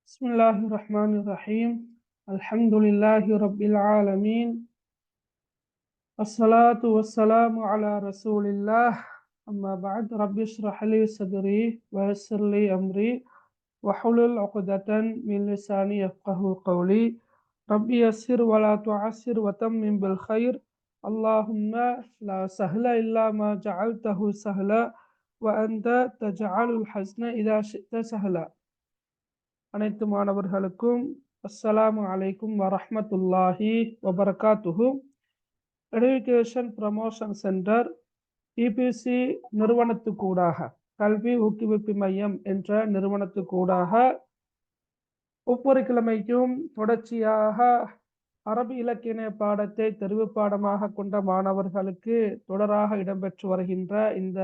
بسم الله الرحمن الرحيم. الحمد لله رب العالمين. الصلاة والسلام على رسول الله. أما بعد رب اشرح لي صدري ويسر لي أمري وحلل عقدة من لساني يفقه قولي. ربي يسر ولا تعسر وتمم بالخير. اللهم لا سهل إلا ما جعلته سهلا وأنت تجعل الحزن إذا شئت سهلا. அனைத்து மாணவர்களுக்கும் அஸ்ஸலாமு அலைக்கும் வரஹ்மத்துல்லாஹி வபரகாத்துஹு. எடுகேஷன் ப்ரமோஷன் சென்டர் இபிசி நிறுவனத்துக்கூடாக, கல்வி ஊக்குவிப்பு மையம் என்ற நிறுவனத்துக்கூடாக ஒவ்வொரு கிழமைக்கும் தொடர்ச்சியாக அரபு இலக்கிய பாடத்தை தெரிவு பாடமாக கொண்ட மாணவர்களுக்கு தொடராக இடம்பெற்று வருகின்ற இந்த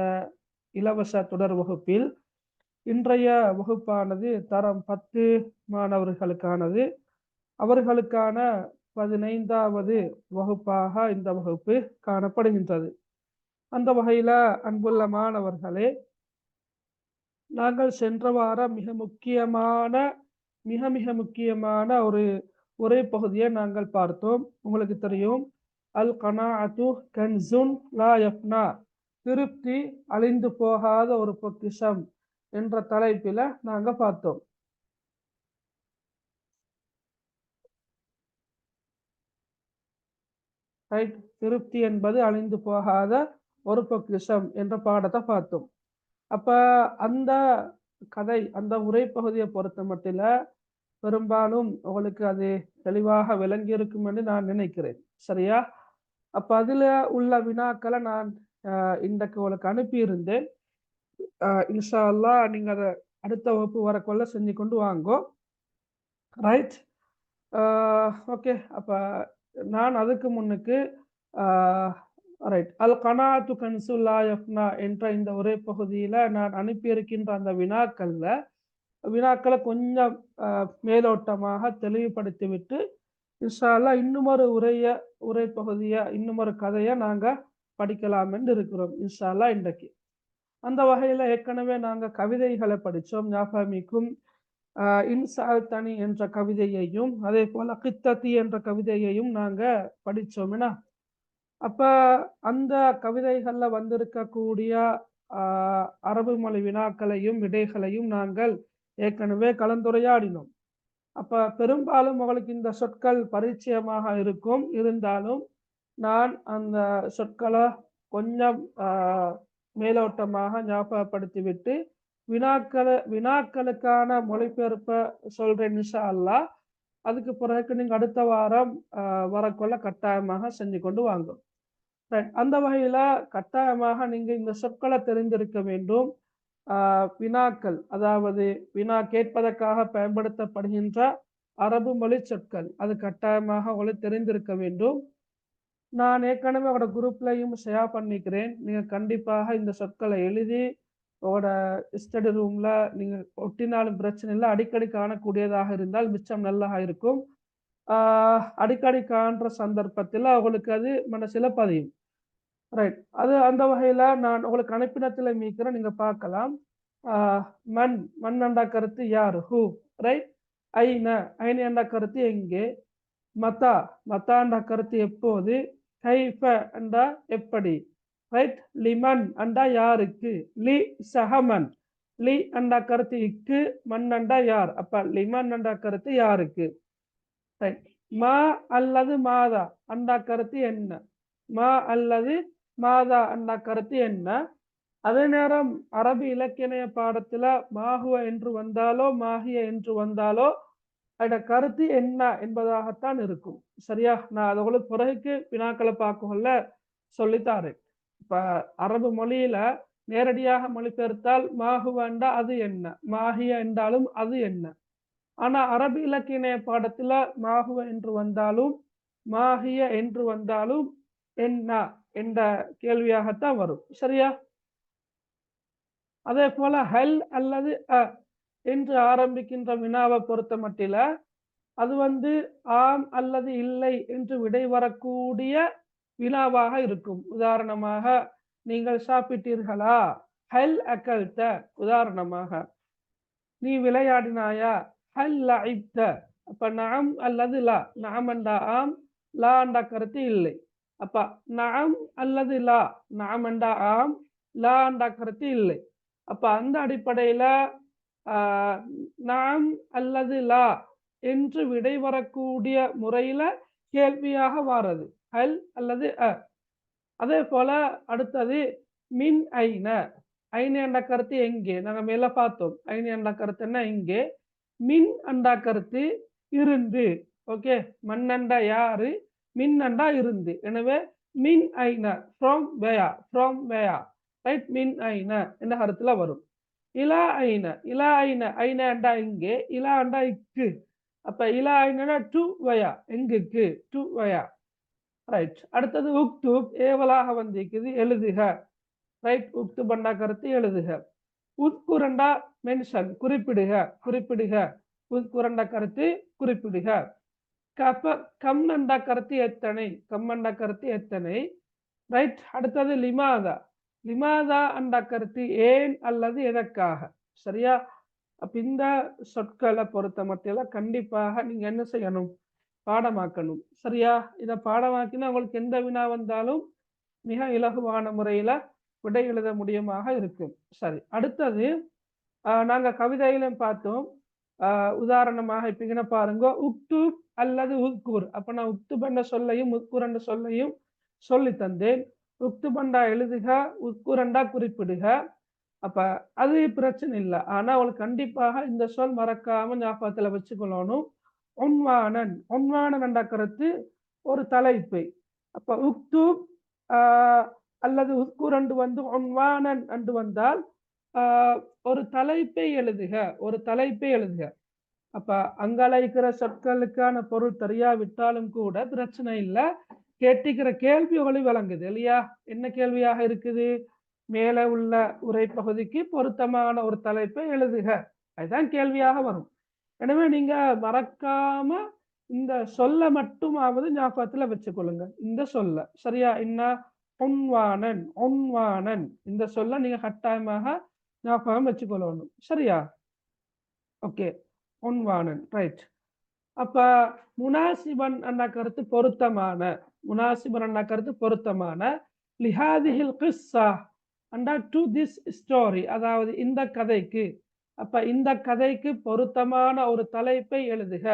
இலவச தொடர் வகுப்பில் இன்றைய வகுப்பானது தரம் 10 மாணவர்களுக்கானது. அவர்களுக்கான 15வது வகுப்பாக இந்த வகுப்பு காணப்படுகின்றது. அந்த வகையில அன்புள்ள மாணவர்களே, நாங்கள் சென்ற வாரம் மிக முக்கியமான ஒரு உரை பகுதியை நாங்கள் பார்த்தோம். உங்களுக்கு தெரியும், அல் கனாஅத்து கன்சுன் லா யஃப்னா, திருப்தி அழிந்து போகாத ஒரு பொக்கிஷம் என்ற தலைப்பில நாங்க பார்த்தோம். ரைட், திருப்தி என்பது அழிந்து போகாத ஒரு பொக்கிஷம் என்ற பாடத்தை பார்த்தோம். அப்ப அந்த கதை, அந்த உரை பகுதியை பொறுத்த மட்டில பெரும்பாலும் உங்களுக்கு அது தெளிவாக விளங்கி இருக்கும் என்று நான் நினைக்கிறேன். சரியா? அப்ப அதுல உள்ள வினாக்களை நான் இன்றைக்கு உங்களுக்கு அனுப்பியிருந்தேன். இன்ஷா அல்லாஹ் நீங்க அதை அடுத்த வகுப்பு வரக்குள்ள செஞ்சு கொண்டு வாங்கோ. Right, okay. அப்ப நான் அதுக்கு முன்னுக்கு ரைட், அல் கனாஅத்து கன்சுல் லா யஃப்னா என்ற இந்த ஒரே பகுதியில நான் அனுப்பியிருக்கின்ற அந்த வினாக்களை கொஞ்சம் மேலோட்டமாக தெளிவுபடுத்திவிட்டு இன்ஷா அல்லாஹ் இன்னும் ஒரு உரை பகுதியை, இன்னும் ஒரு கதையை நாங்க படிக்கலாம் என்று இருக்கிறோம் இன்ஷா அல்லாஹ் இன்றைக்கு. அந்த வகையில ஏற்கனவே நாங்க கவிதைகளை படித்தோம். ஞாபகமிக்கும் இன்சால் தனி என்ற கவிதையையும் அதே போல கித்தத்தி என்ற கவிதையையும் நாங்க படித்தோம். அப்ப அந்த கவிதைகள்ல வந்திருக்கக்கூடிய அரபு மொழி வினாக்களையும் விடைகளையும் நாங்கள் ஏற்கனவே கலந்துரையாடினோம். அப்ப பெரும்பாலும் உங்களுக்கு இந்த சொற்கள் பரிச்சயமாக இருக்கும். இருந்தாலும் நான் அந்த சொற்களை கொஞ்சம் மேலோட்டமாக ஞாபகப்படுத்திவிட்டு வினாக்களுக்கான மொழிபெயர்ப்பை சொல்றேன் இன்ஷா அல்லாஹ். அதுக்கு பிறகு நீங்க அடுத்த வாரம் வரக்குள்ள கட்டாயமாக செஞ்சு கொண்டு வாங்க. அந்த வகையில கட்டாயமாக நீங்க இந்த சொற்களை தெரிந்திருக்க வேண்டும். வினாக்கள், அதாவது வினா கேட்பதற்காக பயன்படுத்தப்படுகின்ற அரபு மொழி சொற்கள், அது கட்டாயமாக உங்களுக்கு தெரிந்திருக்க வேண்டும். நான் ஏற்கனவே உங்களோட குரூப்லையும் ஷேர் பண்ணிக்கிறேன். நீங்க கண்டிப்பாக இந்த சொற்களை எழுதி உங்களோட ஸ்டடி ரூம்ல நீங்க ஒட்டினாலும் பிரச்சனை இல்லை. அடிக்கடி காணக்கூடியதாக இருந்தால் மிச்சம் நல்லா இருக்கும். அடிக்கடி காண்ற சந்தர்ப்பத்தில் உங்களுக்கு அது மனசுல பதியும். ரைட், அது அந்த வகையில நான் உங்களுக்கு அனுப்பினத்துல மீக்கிறேன், நீங்க பார்க்கலாம். மண் என்ற கருத்து யார், ஹூ. ரைட், ஐன என்ற கருத்து எங்கே, மதா என்ற கருத்து எப்போது, கைஃப என்றா எப்படி. ரைட், லிமன் என்றா யாருக்கு, லி சஹமன், லி என்ற கருத்து இக்கு, மண் என்றா யார், அப்ப லிமன் என்ற கருத்து யாருக்கு. ரைட், மா அல்லது மாதா என்ற கருத்து என்ன, மா அல்லது மாதா என்ற கருத்து என்ன. அதே நேரம் அரபி இலக்கிய பாடத்துல மாஹுவ என்று வந்தாலோ மாஹிய என்று வந்தாலோ அதோட கருத்து என்ன என்பதாகத்தான் இருக்கும். சரியா? நான் அதை உங்களுக்கு பிறகு வினாக்களை பார்க்கல சொல்லித்தாரேன். இப்ப அரபு மொழியில நேரடியாக மொழிபெயர்த்தால் மாஹுவ என்றா அது என்ன, மாஹிய என்றாலும் அது என்ன. ஆனா அரபி இலக்கிய பாடத்துல மாஹுவ என்று வந்தாலும் மாஹிய என்று வந்தாலும் என்ன என்ற கேள்வியாகத்தான் வரும். சரியா? அதே போல ஹல் அல்லது என்று ஆரம்பிக்கின்ற வினாவை பொறுத்த மட்டில அது ஆம் அல்லது இல்லை என்று விடை வரக்கூடிய வினாவாக இருக்கும். உதாரணமாக, நீங்கள் சாப்பிட்டீர்களா, ஹல் அகல்த. உதாரணமாக, நீ விளையாடினாயா, ஹல் லஇப்த. அப்ப நஅம் அல்லது லா. நஅம் என்றா ஆம், லா என்ற கருத்து இல்லை. அப்ப நஅம் அல்லது லா. நஅம் என்றா ஆம், லா என்ற கருத்து இல்லை. அப்ப அந்த அடிப்படையில நஅம் அல்லது லா என்று விடை வரக்கூடிய முறையில கேள்வியாக வாரது ஹல் அல்லது அதே போல அடுத்தது மின் ஐன. ஐன என்ற கருத்து எங்கே, நாங்க மேல பார்த்தோம். ஐன என்ற கருத்து என்ன, இங்கே. மின் என்ற கருத்து இருந்து. ஓகே, மண்ணண்டா யாரு, மின் அண்டா இருந்து. எனவே மின் ஐன, ஃப்ரம் வேயா, ஃப்ரம் வேயா, ரைட். மின் ஐன என்ற கருத்துல வரும். இலா ஐன, இலா ஐன, ஐன அண்டா இங்கே, இலா அண்டா இக்கு. அப்ப இலா ஐனா டு வயா, எங்குக்கு, டு வயா, ரைட். அடுத்தது உக்துப், ஏவலாக வந்திருக்குது, எழுதுக, ரைட். உக்துப் அண்டா கருத்து எழுதுக. உத்குரண்டா மென்ஷன், குறிப்பிடுக, குறிப்பிடுக. உத்குரண்டா கருத்து குறிப்பிடுக. கம் அண்டா கருத்து எத்தனை, கம் அண்டா கருத்து எத்தனை, ரைட். அடுத்தது லிமாதா, லிமாதா அண்டா கருத்து ஏன் அல்லது எதற்காக. சரியா. அப்ப இந்த சொற்களை பொறுத்த மட்டும் கண்டிப்பாக நீங்க என்ன செய்யணும், பாடமாக்கணும். சரியா. இதை பாடமாக்கினா உங்களுக்கு எந்த வினா வந்தாலும் மிக இலகுவான முறையில விடை எழுத முடியுமாக இருக்கும். சரி. அடுத்தது நாங்க கவிதையிலும் பார்த்தோம். உதாரணமாக இப்ப இங்க பாருங்க, உக்து அல்லது உத்குர். அப்ப நான் உக்துப் என்ற சொல்லையும் உத்குர் என்ற சொல்லையும் சொல்லி தந்தேன். உக்துப் என்றா எழுதுக, உத்குர் என்றா குறிப்பிடுக. அப்ப அது பிரச்சனை இல்லை. ஆனா அவளுக்கு கண்டிப்பாக இந்த சொல் மறக்காம ஞாபகத்துல வச்சுக்கொள்ளணும். உன்வானன், உன்வானன் என்ற கருத்து ஒரு தலைப்பு. அப்ப உக்துப் அல்லது உத்குர் என்று வந்து உன்வானன் என்று வந்தால் ஒரு தலைப்பை எழுதுக, ஒரு தலைப்பை எழுதுக. அப்ப அங்கால இருக்கிற சொற்களுக்கான பொருள் தெரியாவிட்டாலும் கூட பிரச்சனை இல்லை. கேட்டிக்கிற கேள்வி ஒளி வழங்குது இல்லையா. என்ன கேள்வியாக இருக்குது, மேல உள்ள உரை பகுதிக்கு பொருத்தமான ஒரு தலைப்பை எழுதுக, அதுதான் கேள்வியாக வரும். எனவே நீங்க மறக்காம இந்த சொல்ல மட்டுமாவது ஞாபகத்துல வச்சுக்கொள்ளுங்க. இந்த சொல்ல சரியா, என்ன உன்வானன், உன்வானன், இந்த சொல்ல நீங்க கட்டாயமாக ஞாபகம் வச்சுக்கொள்ளணும். சரியா. ஓகே, உன்வானன், ரைட். அப்ப முனாசிபன் என்ற கருத்து பொருத்தமான, முனாசிபன் என்ற கருத்து பொருத்தமான. லிஹாதிஹில் கிஸ்ஸா அண்டா டு திஸ் ஸ்டோரி, அதாவது இந்த கதைக்கு. அப்ப இந்த கதைக்கு பொருத்தமான ஒரு தலைப்பை எழுதுக,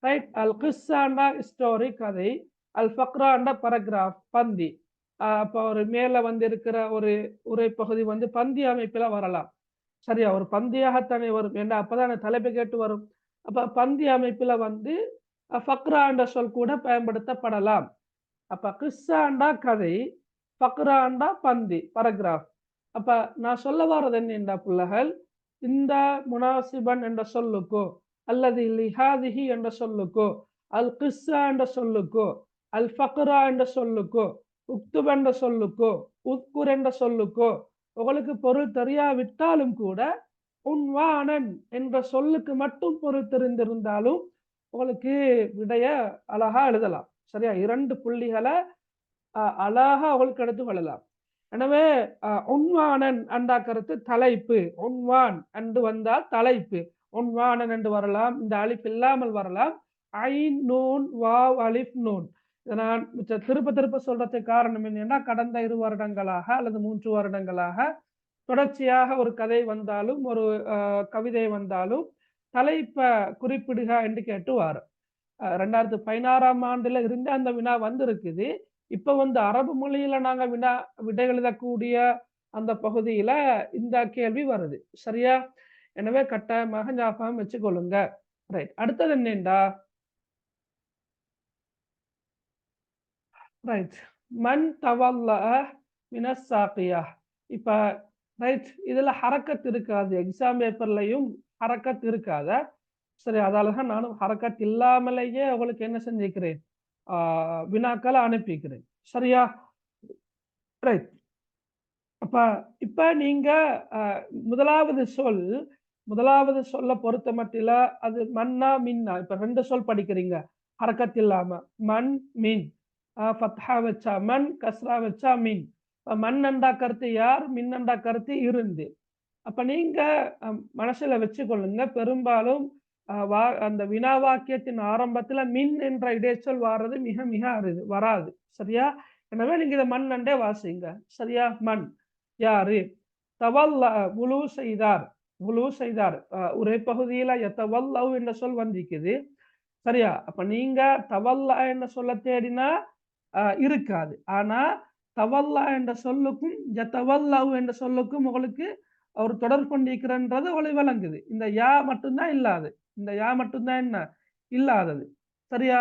ரைட். அல் கிஸ்ஸாண்டா ஸ்டோரி, கதை. அல் ஃபக்ராண்டா பரகிராஃப், பந்தி. அப்ப ஒரு மேல வந்து இருக்கிற ஒரு உரை பகுதி வந்து பந்தி அமைப்புல வரலாம். சரியா, ஒரு பந்தியாகத்தானே வரும், ஏன்னா அப்பதான தலைப்பு கேட்டு வரும். அப்ப பந்தி அமைப்புல வந்து ஃபக்ராண்ட சொல் கூட பயன்படுத்தப்படலாம். அப்ப கிஸ்ஸாண்டா கதை, ஃபக்ராண்டா பந்தி, பரகிராஃப். அப்ப நான் சொல்ல வர்றது என்னென்றா பிள்ளைகள், இந்த முனாசிபன் என்ற சொல்லுக்கோ அல்லது லிஹாதிஹி என்ற சொல்லுக்கோ, அல் கிஸ்ஸா என்ற சொல்லுக்கோ, அல் ஃபக்ரா என்ற சொல்லுக்கோ, உக்துப் என்ற சொல்லுக்கோ, உத்குர் என்ற சொல்லுக்கோ உங்களுக்கு பொருள் தெரியாவிட்டாலும் கூட உன்வானன் என்ற சொல்லுக்கு மட்டும் பொருள் தெரிந்திருந்தாலும் உங்களுக்கு விடைய அழகா எழுதலாம். சரியா, 2 புள்ளிகளை அழகா அவங்களுக்கு எடுத்து கொள்ளலாம். எனவே உன்வானன் என்ற கருத்து தலைப்பு. உன்வான் என்று வந்தால் தலைப்பு, உன்வானன் என்று வரலாம். இந்த அலிஃப் இல்லாமல் வரலாம். ஐன் நூன் வாவ் அலிஃப் நூன். இதை நான் திருப்ப சொல்றதுக்கு காரணம் என்னன்னா, கடந்த 2 வருடங்களாக அல்லது 3 வருடங்களாக தொடர்ச்சியாக ஒரு கதை வந்தாலும் ஒரு கவிதை வந்தாலும் தலைப்பை குறிப்பிடுக என்று கேட்டு வாரம். 2016ஆம் ஆண்டுல இருந்து அந்த வினா வந்திருக்குது. இப்ப வந்து அரபு மொழியில நாங்க விடை எழுதக்கூடிய அந்த பகுதியில இந்த கேள்வி வருது. சரியா. எனவே கட்டாயமாக ஞாபகம் வச்சுக்கொள்ளுங்க. ரைட். அடுத்தது என்னண்டா, ரைட், மன் தவல்ல மினஸ் சாக்கியா. இப்ப ரைட், இதுல ஹரக்கத் இருக்காது, எக்ஸாம் பேப்பர்லையும் ஹரக்கத் இருக்காத. சரி, அதாலதான் நானும் ஹரக்கத் இல்லாமலேயே உங்களுக்கு என்ன செஞ்சுக்கிறேன், வினாக்களை அனுப்பிக்கிறேன். சரியா. ரைட். அப்ப இப்ப நீங்க முதலாவது சொல்ல பொறுத்த மட்டில அது மன்னா மின்னா. இப்ப 2 சொல் படிக்கிறீங்க ஹரக்கத் இல்லாம. மண் மின், ஃபத்ஹா வச்சா மண், கஸ்ரா வச்சா மின். மண் அண்டா கருத்து யார், மின் அண்டா கருத்து இருந்து. அப்ப நீங்க மனசுல வச்சுக்கொள்ளுங்க, பெரும்பாலும் அந்த வினா வாக்கியத்தின் ஆரம்பத்துல மின் என்ற இடைச்சொல் வாரது மிக மிக அரிது, வராது. சரியா? எனவே நீங்க இதை மண் அண்டே வாசிங்க. சரியா? மண் யாரு? தவல்ல முழு செய்தார், முழு செய்தார். ஒரே பகுதியில எத்தவல்லவ் என்ற சொல் வந்திருக்குது. சரியா? அப்ப நீங்க தவல்லா என்ற சொல்ல தேடினா இருக்காது. ஆனா தவல்லா என்ற சொல்லுக்கும் எத்தவல்லவ் என்ற சொல்லுக்கும் உங்களுக்கு ஒரு தொடர்பு கொண்டிருக்கிறன்றது உங்களுக்கு விளங்குது. இந்த யா மட்டும்தான் இல்லாது. இந்த யா மட்டும்தான் என்ன இல்லாதது. சரியா?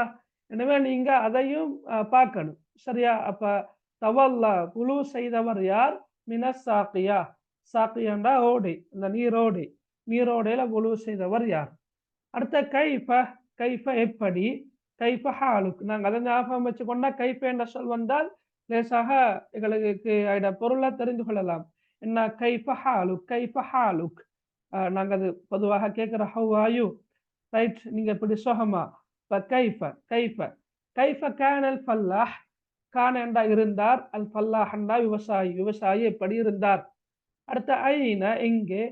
எனவே நீங்க அதையும் பார்க்கணும். சரியா? அப்ப தவல்லா குழு செய்தவர் யார்? மினஸ் சாக்கியா. சாக்கியண்டா ஓடை, இந்த நீரோடை. நீரோடையில குழு செய்தவர் யார்? அடுத்த கைஃப. கைஃப எப்படி? கைஃப ஹாலுக். நாங்கள் அதை ஞாபகம் வச்சுக்கொண்டா கைஃப என்ற சொல் வந்தால் லேசாக எங்களுக்கு அதோட பொருளை தெரிந்து கொள்ளலாம். என்ன? கைஃப ஹாலுக், கைஃப ஹாலுக். நாங்கள் அது பொதுவாக கேட்குற ஹவ் ஆர் யூ, ரைட்? நீங்க இப்படி சொகமா. இப்ப கைஃப கைஃப கைஃப கானல் ஃபல்லாஹ். கான என்றா இருந்தார், அல் ஃபல்லாஹ் என்றா விவசாயி, விவசாயி எப்படி இருந்தார். அடுத்த ஐன எங்கே?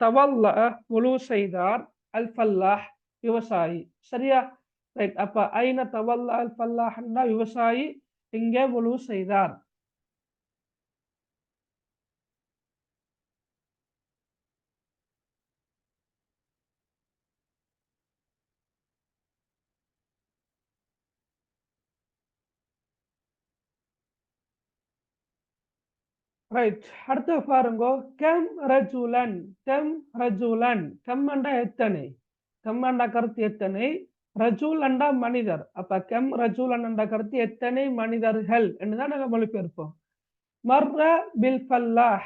தவல்ல முழு செய்தார், அல் ஃபல்லாஹ் விவசாயி. சரியா? ரைட். அப்ப ஐன தவல்ல அல் ஃபல்லாஹ் என்றா விவசாயி எங்கே முழு செய்தார். ரைட். அடுத்து பாருங்க. கம் ரஜுலன். கம் ரஜுலன். கம் என்றா எத்தனை? கம் என்ற கருத்து எத்தனை? ரஜூல் என்றா மனிதர். அப்ப கம் ரஜூலன் என்ற கருத்து எத்தனை மனிதர்கள் என்றுதான் நாங்கள் மொழிபெயர்ப்போம். மர்ர பில் ஃபல்லாஹ்.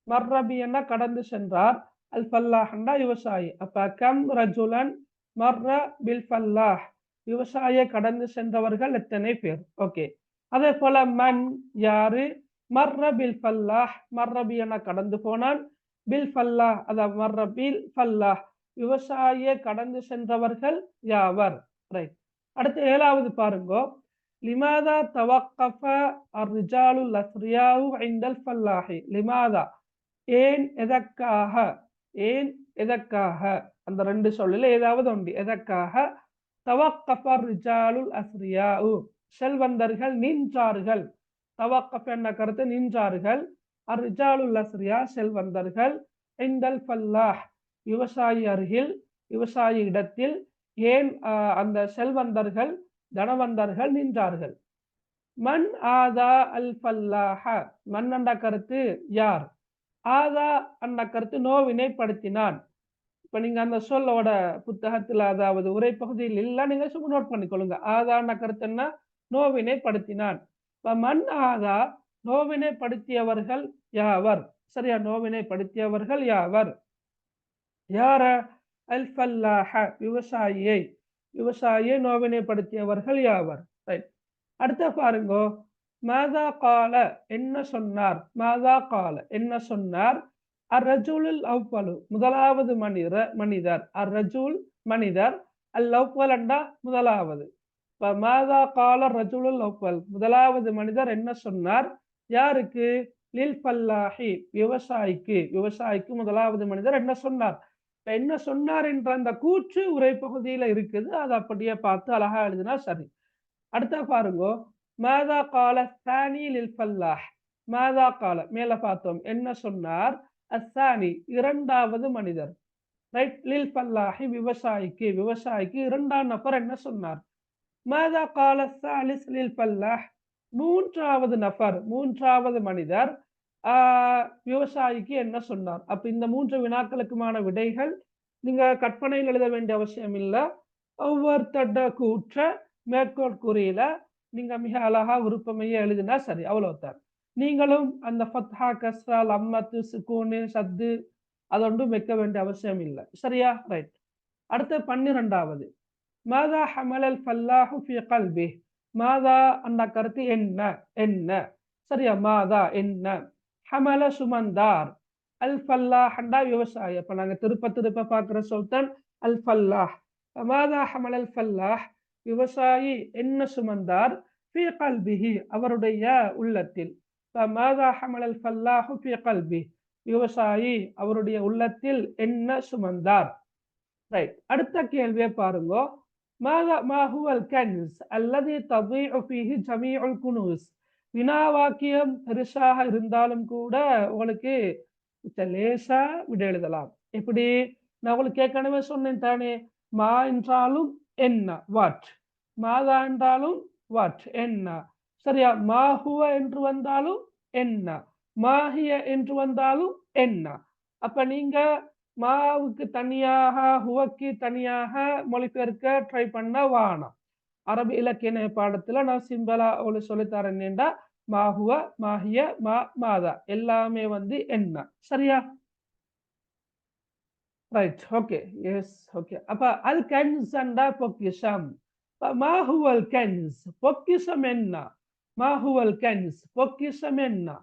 மர்ர பி என்ன கடந்து சென்றார், அல் ஃபல்லாஹ் என்றா விவசாயி. அப்ப கம் ரஜுலன் மர்ர பில் ஃபல்லாஹ். விவசாயியை கடந்து சென்றவர்கள் எத்தனை பேர்? ஓகே. அதே போல மன் யாரு? மர்ர பில் ஃபல்லாஹ். மர்ர பி என கடந்து போனான், பில் ஃபல்லாஹ் அத மர்ர பில் ஃபல்லாஹ் விவசாயியை கடந்து சென்றவர்கள் யாவர். ரைட். அடுத்து 7வது பாருங்க. லிமாதா தவக்கஃப அர்ரிஜாலுல் அஸ்ரியாஉ இன்தல் ஃபல்லாஹி. லிமாதா ஏன், எதற்காக? ஏன், எதற்காக? அந்த ரெண்டு சொல்லில் ஏதாவது உண்டு. எதற்காக? தவக்கஃப ரிஜாலுல் அஸ்ரியாஉ செல்வந்தர்கள் நின்றார்கள். தவக்கஃப் என்ற கருத்து நின்றார்கள். அர்ரிஜாலுல் அஸ்ரியா செல்வந்தர்கள். இன்தல் ஃபல்லாஹ் விவசாயி அருகில், விவசாயி இடத்தில். ஏன் அந்த செல்வந்தர்கள் தனவந்தர்கள் நின்றார்கள். மன் ஆதா அல் ஃபல்லாஹ. மன் என்ற கருத்து யார்? ஆதா என்ற கருத்து நோவினைப்படுத்தினான். இப்ப நீங்க அந்த சொல்லோட புத்தகத்துல அதாவது உரை பகுதியில் இல்ல, நீங்க சும்மா நோட் பண்ணிக்கொள்ளுங்க. ஆதா என்ற கருத்து என்ன? நோவினைப்படுத்தினான். இப்ப மண் ஆதா நோவினைப்படுத்தியவர்கள் யாவர். சரியா? நோவினைப்படுத்தியவர்கள் யாவர்? யார? அல் ஃபல்லாஹ விவசாயியை. விவசாயியை நோவினைப்படுத்தியவர்கள் யாவர். ரைட். அடுத்த பாருங்க. மாதா கால என்ன சொன்னார்? மாதா கால என்ன சொன்னார்? அர்ரஜுலுல் அவ்வலு முதலாவது மனிதர். அர்ரஜுல் மனிதர், அல் அவ்வல் என்றா முதலாவது. இப்ப மாதா கால ரஜுலுல் அவ்வல் முதலாவது மனிதர் என்ன சொன்னார்? யாருக்கு? லில் ஃபல்லாஹி விவசாயிக்கு. விவசாயிக்கு முதலாவது மனிதர் என்ன சொன்னார்? என்ன சொன்னார் என்ற அந்த கூற்று உரை பகுதியில இருக்குது. அதை அப்படியே பார்த்து அழகா எழுதினா சரி. அடுத்த பாருங்க. மாதா கால சானி லில் ஃபல்லாஹ். மாதா கால மேல பார்த்தோம் என்ன சொன்னார்? அஸ்ஸானி இரண்டாவது மனிதர். ரைட். லில் ஃபல்லாஹி விவசாயிக்கு. விவசாயிக்கு இரண்டாம் நபர் என்ன சொன்னார்? மாதா கால சாலிஸ் லில் ஃபல்லாஹ் மூன்றாவது நபர், மூன்றாவது மனிதர் விவசாயிக்கு என்ன சொன்னார்? அப்ப இந்த 3 வினாக்களுக்குமான விடைகள் நீங்க கற்பனையில் எழுத வேண்டிய அவசியம் இல்லை. ஒவ்வொருத்தட கூற்ற மேற்கோள் குறியில நீங்க மிக அழகா விருப்பமைய எழுதினா சரி, அவ்வளவுதான். நீங்களும் அந்த ஃபத்ஹா, கஸ்ரா, லம்மத்து, சுக்கூனு, சத்து அதொன்றும் வைக்க வேண்டிய அவசியம் இல்லை. சரியா? ரைட். அடுத்து 12வது. மாதா ஹமலல் ஃபல்லாஹு ஃபி கல்பி. மாதா அந்த கருத்து என்ன? என்ன? சரியா? மாதா என்ன? ஹமல சுமந்தார். அல் ஃபல்லாஹ் என்றா விவசாயி. அப்ப நாங்க திருப்ப பார்க்கிற சொல்தான் அல் ஃபல்லாஹ். மாதா ஹமலல் ஃபல்லாஹ் விவசாயி என்ன சுமந்தார்? ஃபி கல்பிஹி அவருடைய உள்ளத்தில். மாதா ஹமலல் ஃபல்லாஹு ஃபி கல்பி விவசாயி அவருடைய உள்ளத்தில் என்ன சுமந்தார். ரைட், அடுத்த கேள்வியை பாருங்க. ما هو الكنز الذي تضيع فيه جميع الكنوز. வினா வாக்கியம் பெருசாக இருந்தாலும் கூட உங்களுக்கு லேசா விட எழுதலாம். எப்படி? நான் உங்களுக்கு ஏற்கனவே சொன்னேன் தானே, மா என்றாலும் என்ன, வாட். மாதா என்றாலும் வாட், என்ன. சரியா? மாஹுவ என்று வந்தாலும் என்ன, மாஹிய என்று வந்தாலும் என்ன. அப்ப நீங்க மாவுக்கு தனியாக, ஹுவக்கு தனியாக மொழிபெயர்க்க ட்ரை பண்ண வானம். அரபு இலக்கிய பாடத்துல நான் சிம்பிளா உங்களுக்கு சொல்லித்தரேன். என்னடா மாஹுவ, மாஹிய, மாதா எல்லாமே வந்து என்ன. சரியா? Right, okay, yes, okay. அப்ப அல் கன்ஸ் அண்டா பொக்கிஷம். மாஹுவல் கன்ஸ், பொக்கிஷம் என்ன? மாஹுவல் கன்ஸ், பொக்கிஷம் என்ன?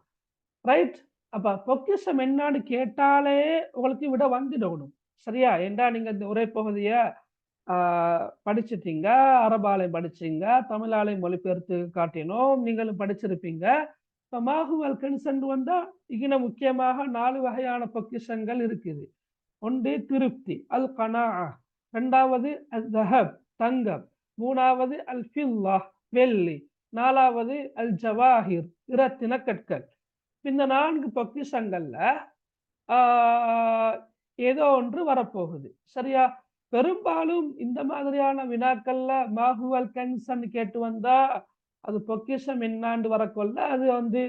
ரைட். அப்ப பொக்கிஷம் என்னன்னு கேட்டாலே உங்களுக்கு விட வந்துடணும். சரியா? ஏண்டா நீங்க இந்த உரை பகுதிய படிச்சுட்டீங்க, அரபாலையும் படிச்சீங்க, தமிழாலையும் மொழிபெயர்த்து காட்டினோம், நீங்களும் படிச்சிருப்பீங்க. இப்ப மாஹுவல் கன்ஸ் வந்தா இங்க முக்கியமாக 4 வகையான பொக்கிஷங்கள் இருக்குது. ஒன்று திருப்தி, அல் கனா. இரண்டாவது அல் தஹப், தங்கம். மூணாவது அல் ஃபில்லா, வெள்ளி. நாலாவது அல் ஜவாஹிர், இரத்தின கற்கள். இந்த 4 பொக்கிஷங்கள்ல ஏதோ ஒன்று வரப்போகுது. சரியா? பெரும்பாலும் இந்த மாதிரியான வினாக்கள்ல மாஹுவல் கன்ஸ் கேட்டு வந்தா அது பொக்கிஷம் என்னாண்டு வரக்கொள்ள அது வந்து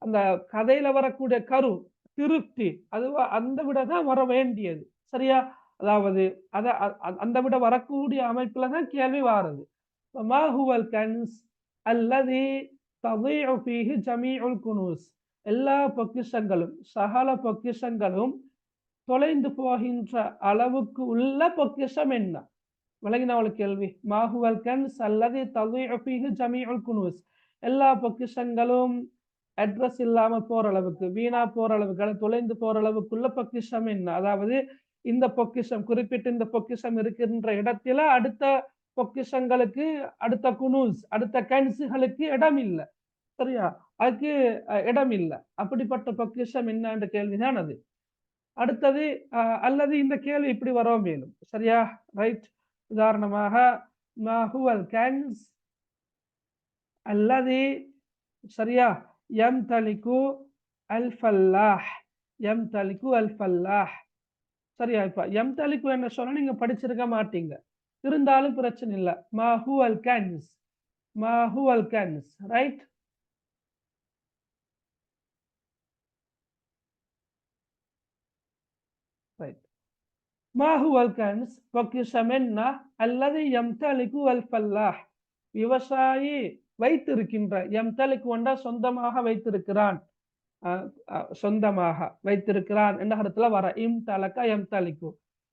அந்த கதையில வரக்கூடிய கரு திருப்தி அது அந்த விடதான் வர வேண்டியது. சரியா? அதாவது அந்த விட வரக்கூடிய அமைப்புலதான் கேள்வி வாருது. மாஹுவல் கன்ஸ் அல்லது ததீஉ ஃபீஹி ஜமீஉல் குனூஸ். எல்லா பொக்கிஷங்களும், சகல பொக்கிஷங்களும் தொலைந்து போகின்ற அளவுக்கு உள்ள பொக்கிஷம் என்ன? விளங்கின ஒரு கேள்வி. மாஹுவல் கன்ஸ் அல்லது ததீஉ ஃபீஹி ஜமீஉல் குனூஸ். எல்லா பொக்கிஷங்களும் அட்ரஸ் இல்லாம போற அளவுக்கு, வீணா போற அளவுக்கு, தொலைந்து போற அளவுக்குள்ள பொக்கிஷம் என்ன? அதாவது இந்த பொக்கிஷம், குறிப்பிட்ட இந்த பொக்கிஷம் இருக்கின்ற இடத்துல அடுத்த பொக்கிஷங்களுக்கு, அடுத்த குனூஸ், அடுத்த கன்ஸுகளுக்கு இடம் இல்லை. சரியா? அதுக்கு இடம் இல்லை. அப்படிப்பட்ட பொக்கிஷம் என்னன்ற கேள்விதான் அது. அடுத்தது அல்லது இந்த கேள்வி இப்படி வர மேலும். சரியா? ரைட். உதாரணமாக மாஹுவல் கன்ஸ் அல்லது, சரியா, யம்தலிகு அல் ஃபல்லாஹ், யம்தலிகு அல் ஃபல்லாஹ். சரியா? இப்ப யம்தலிகு என்ன சொன்னா நீங்க படிச்சிருக்க மாட்டீங்க, இருந்தாலும் பிரச்சனை இல்லை. மாஹுவல் கன்ஸ், மாஹுவல் கன்ஸ். ரைட். ரைட். மாஹுவல் கன்ஸ் பொக்கிஷம் என்ன? அல்லது யம்தலிகு அல் ஃபல்லாஹ், விவசாயி வைத்திருக்கின்ற. யம்தலிகு கொண்டா சொந்தமாக வைத்திருக்கிறான், சொந்தமாக வைத்திருக்கிறான் என்ற கருத்துல வர இம் தலக்க எம் தலிக்கு.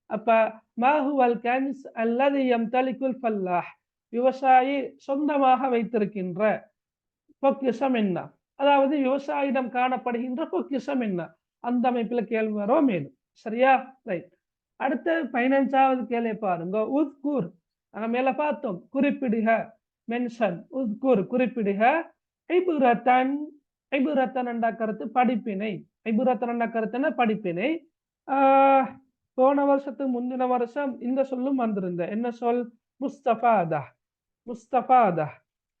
அப்ப மாஹுவல் கன்ஸ் அல்லது எம் தலிக்குல் ஃபல்லாஹ், விவசாயி சொந்தமாக வைத்திருக்கின்ற பொக்கிஷம் என்ன? அதாவது விவசாயிடம் காணப்படுகின்ற பொக்கிஷம் என்ன? அந்த அமைப்புல கேள்வி வரும் மேலும். சரியா? ரைட். அடுத்த 15வது கேள்வி பாருங்க. உத்குர், நாங்க மேல பார்த்தோம், குறிப்பிடுக, மென்ஷன். உத்குர், குறிப்பிடுக. இபுரத்தன், ஐபுரத்தன் என்ற கருத்து படிப்பினை. ஐபுரத்தன் என்ற கருத்துனா படிப்பினை. போன வருஷத்துக்கு முந்தின வருஷம் இந்த சொல்லும் வந்திருந்த. என்ன சொல்? முஸ்தஃபாதா, முஸ்தஃபாதா.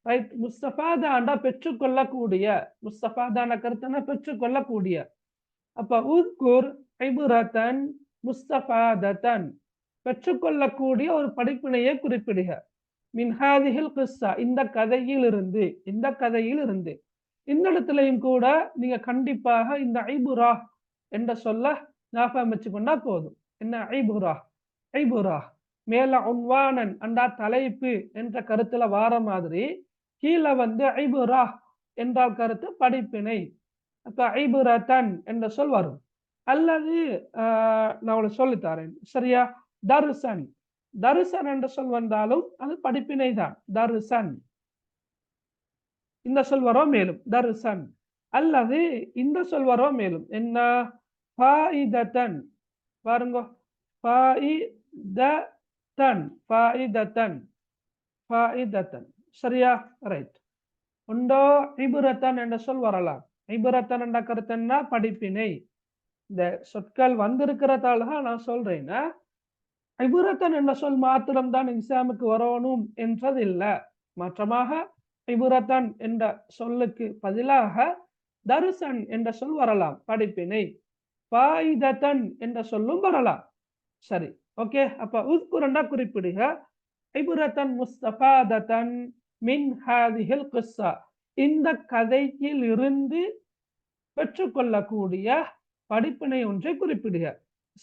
ரைட். முஸ்தஃபாதாண்டா பெற்றுக்கொள்ளக்கூடிய. முஸ்தஃபாதான கருத்துனா பெற்றுக்கொள்ளக்கூடிய. அப்ப உத்குர் ஐபுரத்தன் முஸ்தஃபாதத்தன், பெற்றுக்கொள்ளக்கூடிய ஒரு படிப்பினையை குறிப்பிடுக. மின் ஹாதிஹில் கிஸ்ஸா, இந்த கதையில் இருந்து, இந்த கதையில் இருந்து. இந்த இடத்துலையும் கூட நீங்க கண்டிப்பாக இந்த ஐபுரா என்ற சொல்ல ஞாபகம் வச்சுக்கொண்டா போதும். என்ன ஐபுரா? ஐபுரா மேல உன்வானன் அண்டா தலைப்பு என்ற கருத்துல வார மாதிரி, கீழே வந்து ஐபுரா என்றால் கருத்து படிப்பினை. அப்ப ஐபுரத்தன் என்ற சொல் வரும். அல்லது நான் உங்களுக்கு சொல்லித்தரேன். சரியா? தருசன், தருசன் என்ற சொல் வந்தாலும் அது படிப்பினை தான். தருசன் இந்த சொல் வரும் மேலும், தருசன். அல்லது இந்த சொல் வரும் மேலும். என்ன? ஃபாயிதத்தன். பாருங்க, ஃபாயிதத்தன், ஃபாயிதத்தன், ஃபாயிதத்தன். சரியா? ரைட். உண்டோ இபுரத்தன் என்ற சொல் வரலாம். இபுரத்தன் என்ற கருத்துன்னா படிப்பினை. இந்த சொற்கள் வந்திருக்கிறதால நான் சொல்றேன். இபுரத்தன் என்ற சொல் மாத்திரம்தான் எக்ஸாமுக்கு வரணும் என்றது இல்லை. மாற்றமாக இபுரத்தன் என்ற சொல்லுக்கு பதிலாக தருசன் என்ற சொல் வரலாம், படிப்பினை. ஃபாயிதத்தன் என்ற சொல்லும் வரலாம். சரி, ஓகே. அப்ப உஸ்குரண்டா குறிப்பிடுக. இபுரத்தன் முஸ்தஃபாதத்தன் மின் ஹாதிஹில் கிஸ்ஸா, இந்த கதையில் இருந்து பெற்றுக்கொள்ளக்கூடிய படிப்பினை ஒன்றை குறிப்பிடுக.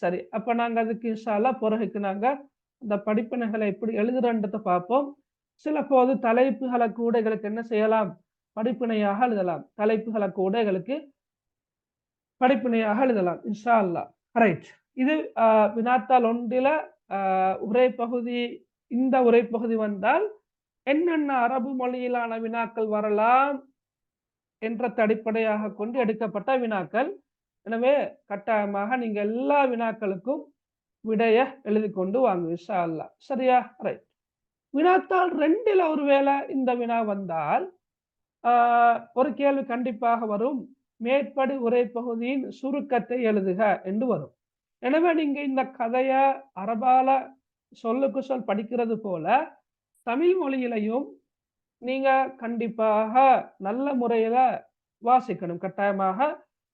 சரி, அப்ப நாங்க அதுக்கு இன்ஷா அல்லாஹ் பிறகுக்கு நாங்க அந்த படிப்பினைகளை எப்படி எழுதுறன்றதை பார்ப்போம். சில போது தலைப்புகளை கூட எங்களுக்கு என்ன செய்யலாம், படிப்பினையாக எழுதலாம். தலைப்புகளை கூட எங்களுக்கு படிப்பினையாக எழுதலாம் இன்ஷா அல்லாஹ். ரைட், இது வினாத்தாள் ஒன்றில உரை பகுதி. இந்த உரை பகுதி வந்தால் என்னென்ன அரபு மொழியிலான வினாக்கள் வரலாம் என்ற அடிப்படையாக கொண்டு எடுக்கப்பட்ட வினாக்கள். எனவே கட்டாயமாக நீங்க எல்லா வினாக்களுக்கும் விடைய எழுதி கொண்டு வாங்க இன்ஷா அல்லாஹ். சரியா? ரைட். வினாத்தாள் 2ல ஒருவேளை இந்த வினா வந்தால் ஒரு கேள்வி கண்டிப்பாக வரும், மேற்படி உரை பகுதியின் சுருக்கத்தை எழுதுக என்று வரும். எனவே நீங்க இந்த கதைய அரபால சொல்லுக்கு சொல் படிக்கிறது போல தமிழ் மொழியிலையும் நீங்க கண்டிப்பாக நல்ல முறையில வாசிக்கணும். கட்டாயமாக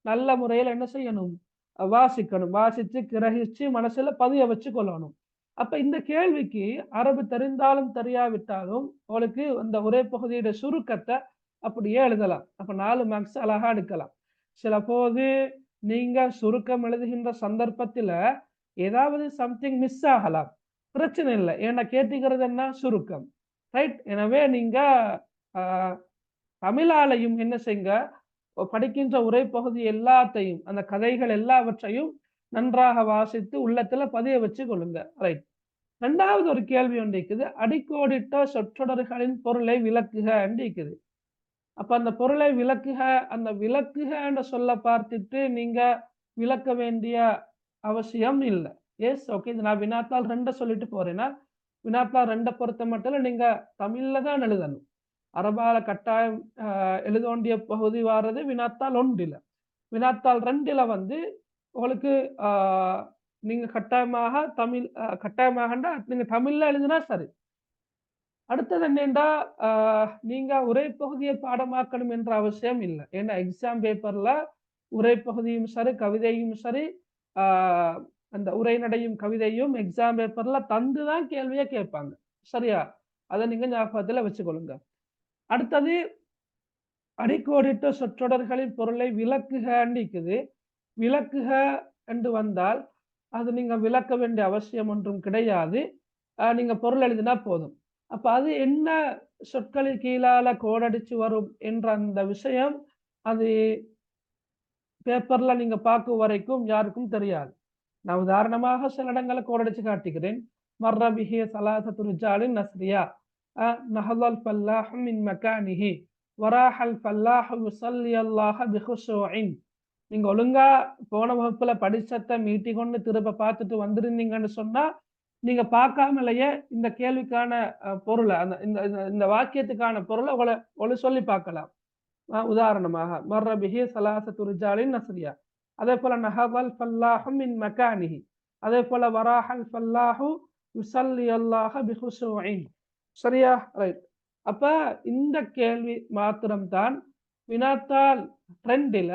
நல்ல முறையில் என்ன செய்யணும், வாசிக்கணும். வாசிச்சு கிரகிச்சு மனசுல பதிய வச்சு கொள்ளணும். அப்ப இந்த கேள்விக்கு அரபு தெரிந்தாலும் தெரியாவிட்டாலும் உங்களுக்கு அந்த உரை பகுதியோட சுருக்கத்தை அப்படியே எழுதலாம். அப்ப 4 மார்க்ஸ் அழகா எடுக்கலாம். சில போது நீங்க சுருக்கம் எழுதுகின்ற சந்தர்ப்பத்துல ஏதாவது சம்திங் மிஸ் ஆகலாம், பிரச்சனை இல்லை. ஏன்னா கேட்டுக்கிறது என்ன, சுருக்கம். ரைட். எனவே நீங்க தமிழாலையும் என்ன செய்யுங்க, படிக்கின்ற உரை பகுதி எல்லாத்தையும், அந்த கதைகள் எல்லாவற்றையும் நன்றாக வாசித்து உள்ளத்துல பதிய வச்சு கொள்ளுங்க. ரைட். 2வது ஒரு கேள்வி ஒன்று இருக்குது, அடிக்கோடிட்ட சொற்றொடர்களின் பொருளை விளக்குக இருக்குது. அப்ப அந்த பொருளை விளக்குக, அந்த விளக்குக என்ற சொல்ல பார்த்துட்டு நீங்க விளக்க வேண்டிய அவசியம் இல்லை. Yes, okay. நான் வினாத்தாள் 2 சொல்லிட்டு போறேன்னா, வினாத்தாள் 2 பொறுத்த மட்டும் நீங்க தமிழ்ல தான் எழுதணும். அரபால கட்டாயம் எழுத வேண்டிய பகுதி வாரது வினாத்தாள் 1ல. வினாத்தாள் 2ல வந்து உங்களுக்கு நீங்க கட்டாயமாக தமிழ் கட்டாயமாகண்டா நீங்க தமிழ்ல எழுதினா சரி. அடுத்தது என்னென்றா, நீங்க உரை பகுதியை பாடமாக்கணும் என்ற அவசியம் இல்லை. ஏன்னா எக்ஸாம் பேப்பர்ல உரை பகுதியும் சரி கவிதையும் சரி அந்த உரைநடையும் கவிதையும் எக்ஸாம் பேப்பர்ல தந்துதான் கேள்வியை கேட்பாங்க. சரியா? அதை நீங்க ஞாபகத்துல வச்சுக்கொள்ளுங்க. அடுத்தது அடிக்கோடிட்ட சொற்றொடர்களின் பொருளை விளக்குக இருக்குது. விளக்குக என்று வந்தால் அது நீங்க விளக்க வேண்டிய அவசியம் ஒன்றும் கிடையாது. நீங்க பொருள் எழுதினா போதும். அப்ப அது என்ன சொற்களின் கீழால கோடடிச்சு வரும் என்ற அந்த விஷயம் அது பேப்பர்ல நீங்க பார்க்கும் வரைக்கும் யாருக்கும் தெரியாது. நான் உதாரணமாக சில இடங்களை கோடடிச்சு காட்டுகிறேன். மர்ர பிஹி ஸலாஸத்து ரிஜாலின் நஸ்ரியா நஹதல் ஃபல்லாஹு மின் மகானிஹி வராஹல் ஃபல்லாஹு யுஸல்லி அல்லாஹ பிஹுஷூஇன். நீங்க ஒழுங்கா போன வகுப்புல படிச்சத்தை மீட்டி கொண்டு திரும்ப பார்த்துட்டு வந்திருந்தீங்கன்னு சொன்னா நீங்க பார்க்காமலேயே இந்த கேள்விக்கான பொருளை அந்த இந்த வாக்கியத்துக்கான பொருளை உங்களை சொல்லி பார்க்கலாம். உதாரணமாக மர்ர பிஹி ஸலாஸத்து ரிஜாலின் நஸ்ரியா, அதே போல நஹதல் ஃபல்லாஹு மின் மகானிஹி, அதே போல வராஹல் ஃபல்லாஹு யுஸல்லி அல்லாஹ பிஹுஷூஇன். சரியா? ரைட். அப்ப இந்த கேள்வி மாத்திரம்தான் வினாத்தாள் 2ல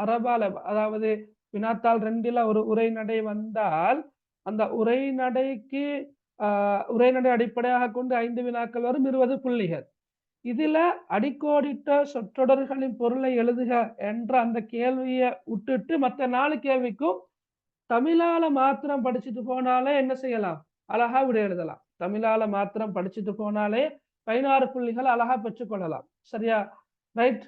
அரபால, அதாவது வினாத்தாள் 2ல ஒரு உரைநடை வந்தால் அந்த உரைநடைக்கு உரைநடை அடிப்படையாக கொண்டு 5 வினாக்கள் வரும், 20 புள்ளிகள். இதுல அடிக்கோடிட்ட சொற்றொடர்களின் பொருளை எழுதுக என்ற அந்த கேள்வியை விட்டுட்டு மற்ற 4 கேள்விக்கும் தமிழால மாத்திரம் படிச்சுட்டு போனாலே என்ன செய்யலாம், அழகா விட எழுதலாம். தமிழால மாத்திரம் படிச்சுட்டு போனாலே 16 புள்ளிகள் அழகா பெற்றுக்கொள்ளலாம். சரியா? ரைட்.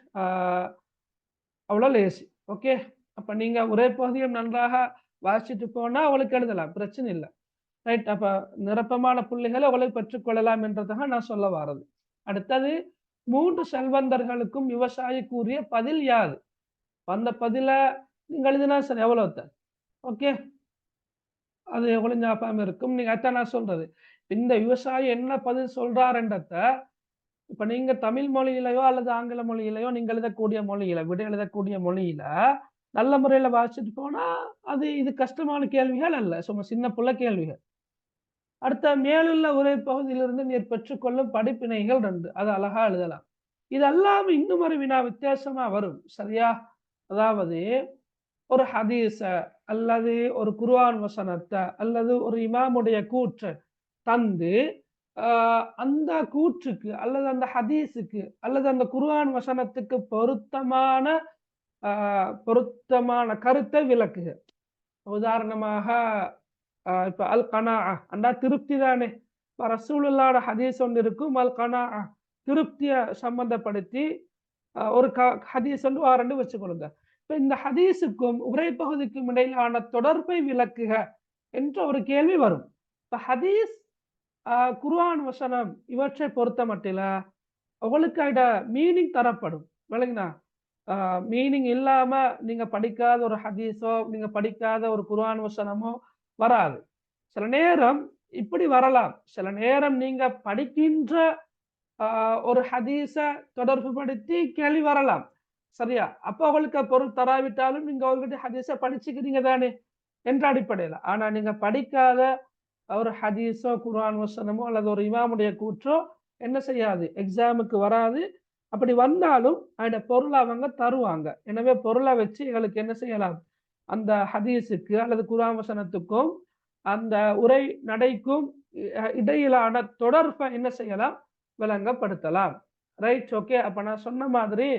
அவ்வளோ லேசி. ஓகே. அப்ப நீங்க ஒரே பகுதியும் நன்றாக வாசிச்சுட்டு போனா அவளுக்கு எழுதலாம், பிரச்சனை இல்லை. ரைட். அப்ப நிரப்பமான புள்ளிகளை அவளை பெற்றுக்கொள்ளலாம் என்றதாக நான் சொல்ல வாரது. அடுத்தது 3 செல்வந்தர்களுக்கும் விவசாயி கூறிய பதில் யாது? அந்த பதில நீங்க எழுதினா சரி, எவ்வளவு? ஓகே, அது எவ்வளவு ஞாபகம் இருக்கும். நீங்க அதான் நான் சொல்றது, இந்த விவசாயி என்ன பதில் சொல்றாருன்றத இப்ப நீங்க தமிழ் மொழியிலையோ அல்லது ஆங்கில மொழியிலையோ நீங்க எழுதக்கூடிய மொழியில விட எழுதக்கூடிய மொழியில நல்ல முறையில வாசிச்சுட்டு போனா அது இது கஷ்டமான கேள்விகள் அல்ல, சும்மா சின்ன புள்ள கேள்விகள். அடுத்த மேலுள்ள உரை பகுதியிலிருந்து நீர் பெற்றுக்கொள்ளும் படிப்பினைகள் 2 அது அழகா எழுதலாம். இது அல்லாம இன்னும் ஒரு வினா வித்தியாசமா வரும், சரியா? அதாவது ஒரு ஹதீஸ அல்லது ஒரு குர்ஆன் வசனத்த அல்லது ஒரு இமாமுடைய கூற்ற தந்து அந்த கூற்றுக்கு அல்லது அந்த ஹதீஸுக்கு அல்லது அந்த குர்ஆன் வசனத்துக்கு பொருத்தமான கருத்தை விளக்குக. உதாரணமாக இப்ப அல் கனாஅ அண்டா திருப்தி தானே. இப்ப ரசூலுல்லாஹ்வோட ஹதீஸ் ஒன்று இருக்கும், அல் கனாஅ திருப்திய சம்பந்தப்படுத்தி ஒரு ஹதீஸ் ஒன்று வாரண்டு வச்சுக்கொள்ளுங்க. இப்ப இந்த ஹதீஸுக்கும் உரைப்பகுதிக்கும் இடையிலான தொடர்பை விளக்குக என்ற ஒரு கேள்வி வரும். இப்ப ஹதீஸ், குர்ஆன் வசனம் இவற்றை பொறுத்த மட்டில உங்களுக்கு அட மீனிங் தரப்படும். விளங்குனா? மீனிங் இல்லாம நீங்க படிக்காத ஒரு ஹதீஸோ, நீங்க படிக்காத ஒரு குர்ஆன் வசனமோ வராது. சில நேரம் இப்படி வரலாம். சில நேரம் நீங்க படிக்கின்ற ஒரு ஹதீஸ தொடர்புபடுத்தி கேள்வி வரலாம். சரியா? அப்ப உங்களுக்கு பொருள் தராவிட்டாலும் நீங்க ஆல்ரெடி ஹதீஸ படிச்சுக்கிறீங்க தானே என்ற அடிப்படையில. ஆனா நீங்க படிக்காத ஒரு ஹதீஸோ, குர்ஆன் வசனமோ அல்லது ஒரு இமாமுடைய கூற்றோ என்ன செய்யாது, எக்ஸாமுக்கு வராது. அப்படி வந்தாலும் அதோட பொருள அவங்க தருவாங்க. எனவே பொருள வச்சு எங்களுக்கு என்ன செய்யலாம், அந்த ஹதீஸுக்கு அல்லது குர்ஆன் வசனத்துக்கும் அந்த உரை நடைக்கும் இடையிலான தொடர்பை என்ன செய்யலாம், விளங்கப்படுத்தலாம். Right, okay. அப்ப நான் சொன்ன மாதிரி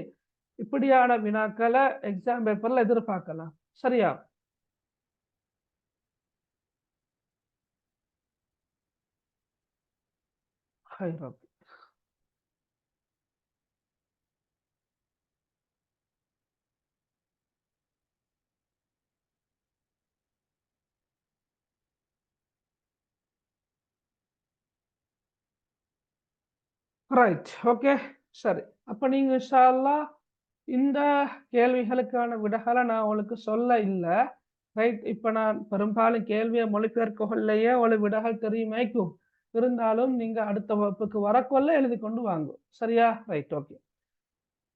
இப்படியான வினாக்களை எக்ஸாம் பேப்பர்ல எதிர்பார்க்கலாம். சரியா? Right, okay. சரி. அப்ப நீங்க இன்ஷா அல்லாஹ் இந்த கேள்விகளுக்கான விடைகளை நான் உங்களுக்கு சொல்ல இல்ல. ரைட். இப்ப நான் பெரும்பாலும் கேள்வியை மொழிபெயர்க்கொள்ளையே உங்களுக்கு விடைகள் தெரியுமேக்கும். இருந்தாலும் நீங்க அடுத்த வகுப்புக்கு வரக்கொள்ள எழுதி கொண்டு வாங்க. சரியா? Right, okay.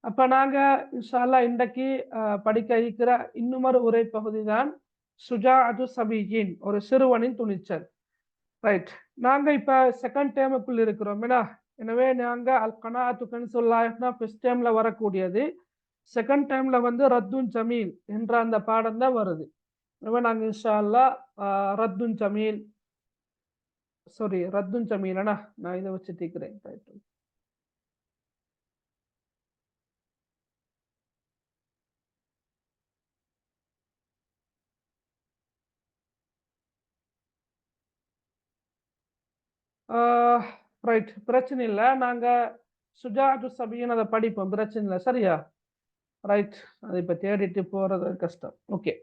அப்ப நாங்க இன்ஷா அல்லாஹ் இன்றைக்கு படிக்க இருக்கிற இன்னுமொரு உரை பகுதி தான் சுஜாஅத்து சபீயின், ஒரு சிறுவனின் துணிச்சல். ரைட். நாங்க இப்ப செகண்ட் டேமுக்குள் இருக்கிறோம். எனவே நாங்க அல் கனாஅத்து கன்சுல்லாஹ்னா ஃபர்ஸ்ட் டேம்ல வரக்கூடியது. செகண்ட் டைம்ல வந்து ரத்துன் ஜமீல் என்ற அந்த பாடம் தான் வருது. எனவே நாங்க இன்ஷா அல்லாஹ் ரத்துன் ஜமீல், சாரி ரத்துன் ஜமீலனா நான் இதை வச்சு தீக்கிறேன். ரைட். ரைட், பிரச்சனை இல்லை. நாங்க சுஜாஅத்து சபீன் அதை படிப்போம், பிரச்சனை இல்லை. சரியா? ரைட். அதை இப்ப தேடிட்டு போறது கஷ்டம். ஓகே.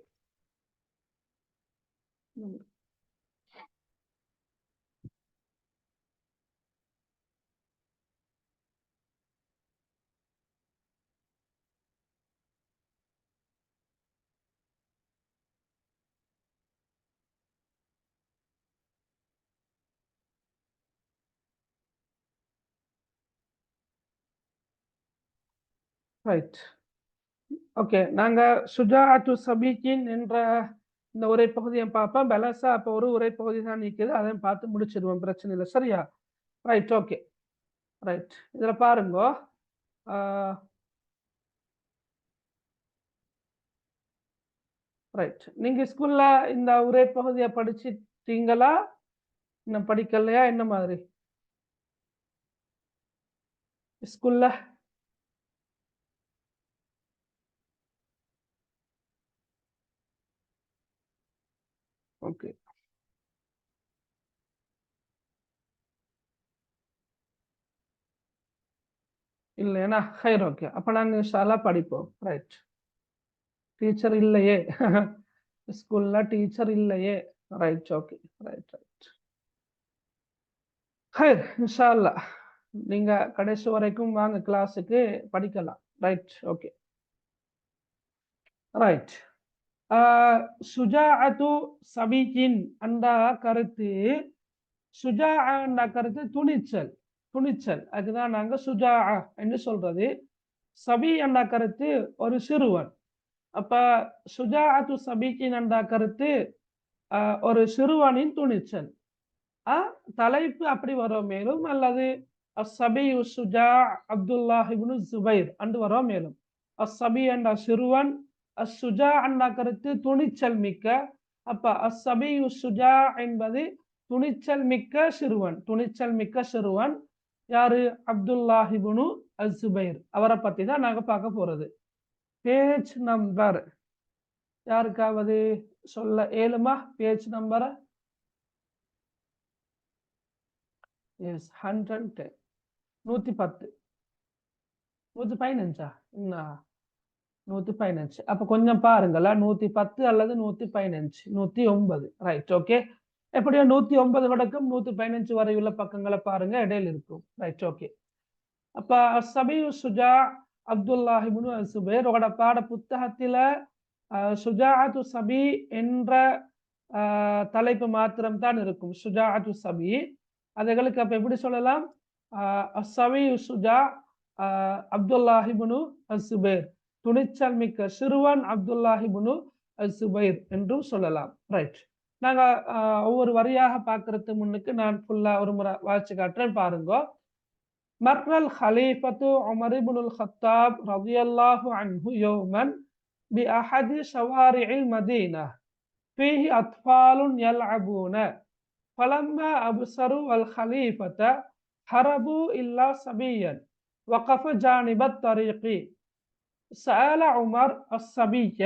Right, okay. நாங்க சுஜாஅத்து சபீக்கின் என்ற இந்த உரை பகுதியை பார்ப்போம். பெலசா அப்ப ஒரு உரை பகுதி தான் நிற்குது, அதையும் பார்த்து முடிச்சிடுவோம், பிரச்சனை இல்லை. சரியா? Right, okay. ரைட். இதுல பாருங்க, ரைட். நீங்க ஸ்கூல்ல இந்த உரை பகுதியை படிச்சிட்டீங்களா, இன்னும் படிக்கலையா, என்ன மாதிரி ஸ்கூல்ல? ஓகே. இல்லையா? ஹைர், ஓகே. அப்ப நாங்க இன்ஷா படிப்போம். ரைட். டீச்சர் இல்லையே ஸ்கூல்ல டீச்சர் இல்லையே. Right, okay. Right, right. ஹைர், இன்ஷா அல்லாஹ் நீங்க கடைசி வரைக்கும் வாங்க, கிளாஸுக்கு படிக்கலாம். Right, okay. ரைட். சுஜாஅத்து சபீக்கின் அந்த கருத்து, சுஜாஅ கருத்து துணிச்சல். துணிச்சல், அதுதான் நாங்க சுஜாஅ என்று சொல்றது. சபி என்ற கருத்து ஒரு சிறுவன். அப்ப சுஜாஅத்து சபீக்கின் என்ற கருத்து ஒரு சிறுவனின் துணிச்சல். தலைப்பு அப்படி வரும் மேலும், அல்லது அஸ்ஸபியு சுஜா அப்துல்லாஹ் இப்னு ஜுபைர் அன்று வரும் மேலும். அஸ்ஸபி என்ற சிறுவன், அஸ்ஸுஜா என்ற கருத்து துணிச்சல் மிக்க. அப்ப அஸ்ஸபியு சுஜா என்பது துணிச்சல் மிக்க சிறுவன். துணிச்சல் மிக்க சிறுவன் யாரு? அப்துல்லாஹ் இப்னு அஸ்ஸுபைர். அவரை பத்தி தான் நாங்க பார்க்க போறது. பேஜ் நம்பர் யாருக்காவது சொல்ல ஏழுமா? பேஜ் நம்பரை? எஸ், 110. 110 115. 115. அப்ப கொஞ்சம் பாருங்களா, 110 அல்லது 115, 109. Right, okay. எப்படியோ 109 வடக்கும் 115 வரை உள்ள பக்கங்களை பாருங்க, இடையில இருக்கும். Right, okay. அப்ப சபியு சுஜா அப்துல்லாஹ் இப்னு அஸ்ஸுபைர் உங்களோட பாட புத்தகத்தில சுஜாஅத்து சபி என்ற தலைப்பு மாத்திரம் தான் இருக்கும். சுஜாஅத்து சபி. அதுகளுக்கு அப்ப எப்படி சொல்லலாம்? அஸ்ஸபியு சுஜா அப்துல்லாஹ் இப்னு அஸ்ஸுபைர், துணிச்சல் மிக்க சிறுவன் அப்துல்லாஹ் இப்னு அஸ்ஸுபைர் என்றும் சொல்லலாம். ரைட். நாங்க ஒவ்வொரு வரியாக பார்க்கறதுக்கு முன்னுக்கு நான் ஃபுல்லா ஒரு முறை வாசிச்சு காட்டுறேன், பாருங்க. மர்ரல் ஹலீஃபத்து உமர் இப்னுல் கத்தாப் ரலியல்லாஹு அன்ஹு யௌமன் பி அஹதி ஷவாரிஇல் மதீனா ஃபீஹி அத்ஃபாலுன் யல்அபூன ஃபலம்மா அப்ஸரு அல் ஹலீஃபத ஹரபு இல்லா சபியன் وقف جانب الطريق. سأل عمر الصبي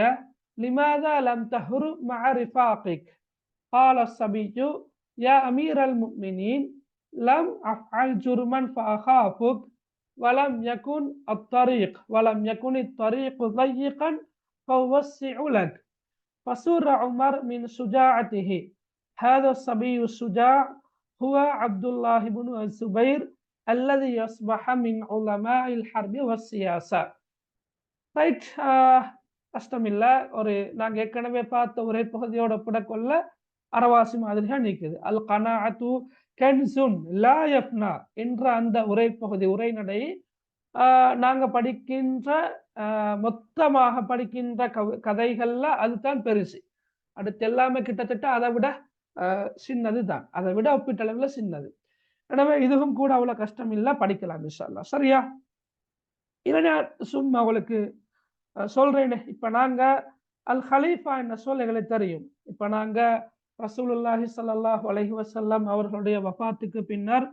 لماذا لم تهرب مع رفاقك؟ قال الصبي يا أمير المؤمنين لم أفعل جرما فأخافك ولم يكن الطريق ضيقا فأوسع لك. فسر عمر من شجاعته. هذا الصبي الشجاع هو عبد الله بن الزبير الذي يصبح من علماء الحرب والسياسة. ரைட். கஷ்டமில்லை. ஒரு நாங்க ஏற்கனவே பார்த்த ஒரே பகுதியோட ஒப்பிடக்கொள்ள அரவாசி மாதிரியா நிற்குது. அல் கனாஅத்து கன்சுன் லா யஃப்னா என்ற அந்த உரை பகுதி, உரைநடை நாங்க படிக்கின்ற மொத்தமாக படிக்கின்ற கதைகள்ல அதுதான் பெருசு. அடுத்து எல்லாமே கிட்டத்தட்ட அதை விட சின்னது தான், அதை விட ஒப்பீட்டளவுல சின்னது. எனவே இதுவும் கூட அவ்வளவு கஷ்டம் இல்லை, படிக்கலாம் இன்ஷா அல்லாஹ். சரியா? இவன் சும்மா அவளுக்கு சொல்றேன். இப்ப நாங்க அல் ஹலீஃபா என்ற சொல் எங்களுக்கு தெரியும். இப்ப நாங்க ரசூலுல்லாஹி ஸல்லல்லாஹு அலைஹி வஸல்லம் அவர்களுடைய வஃபாத்துக்கு பின்னர்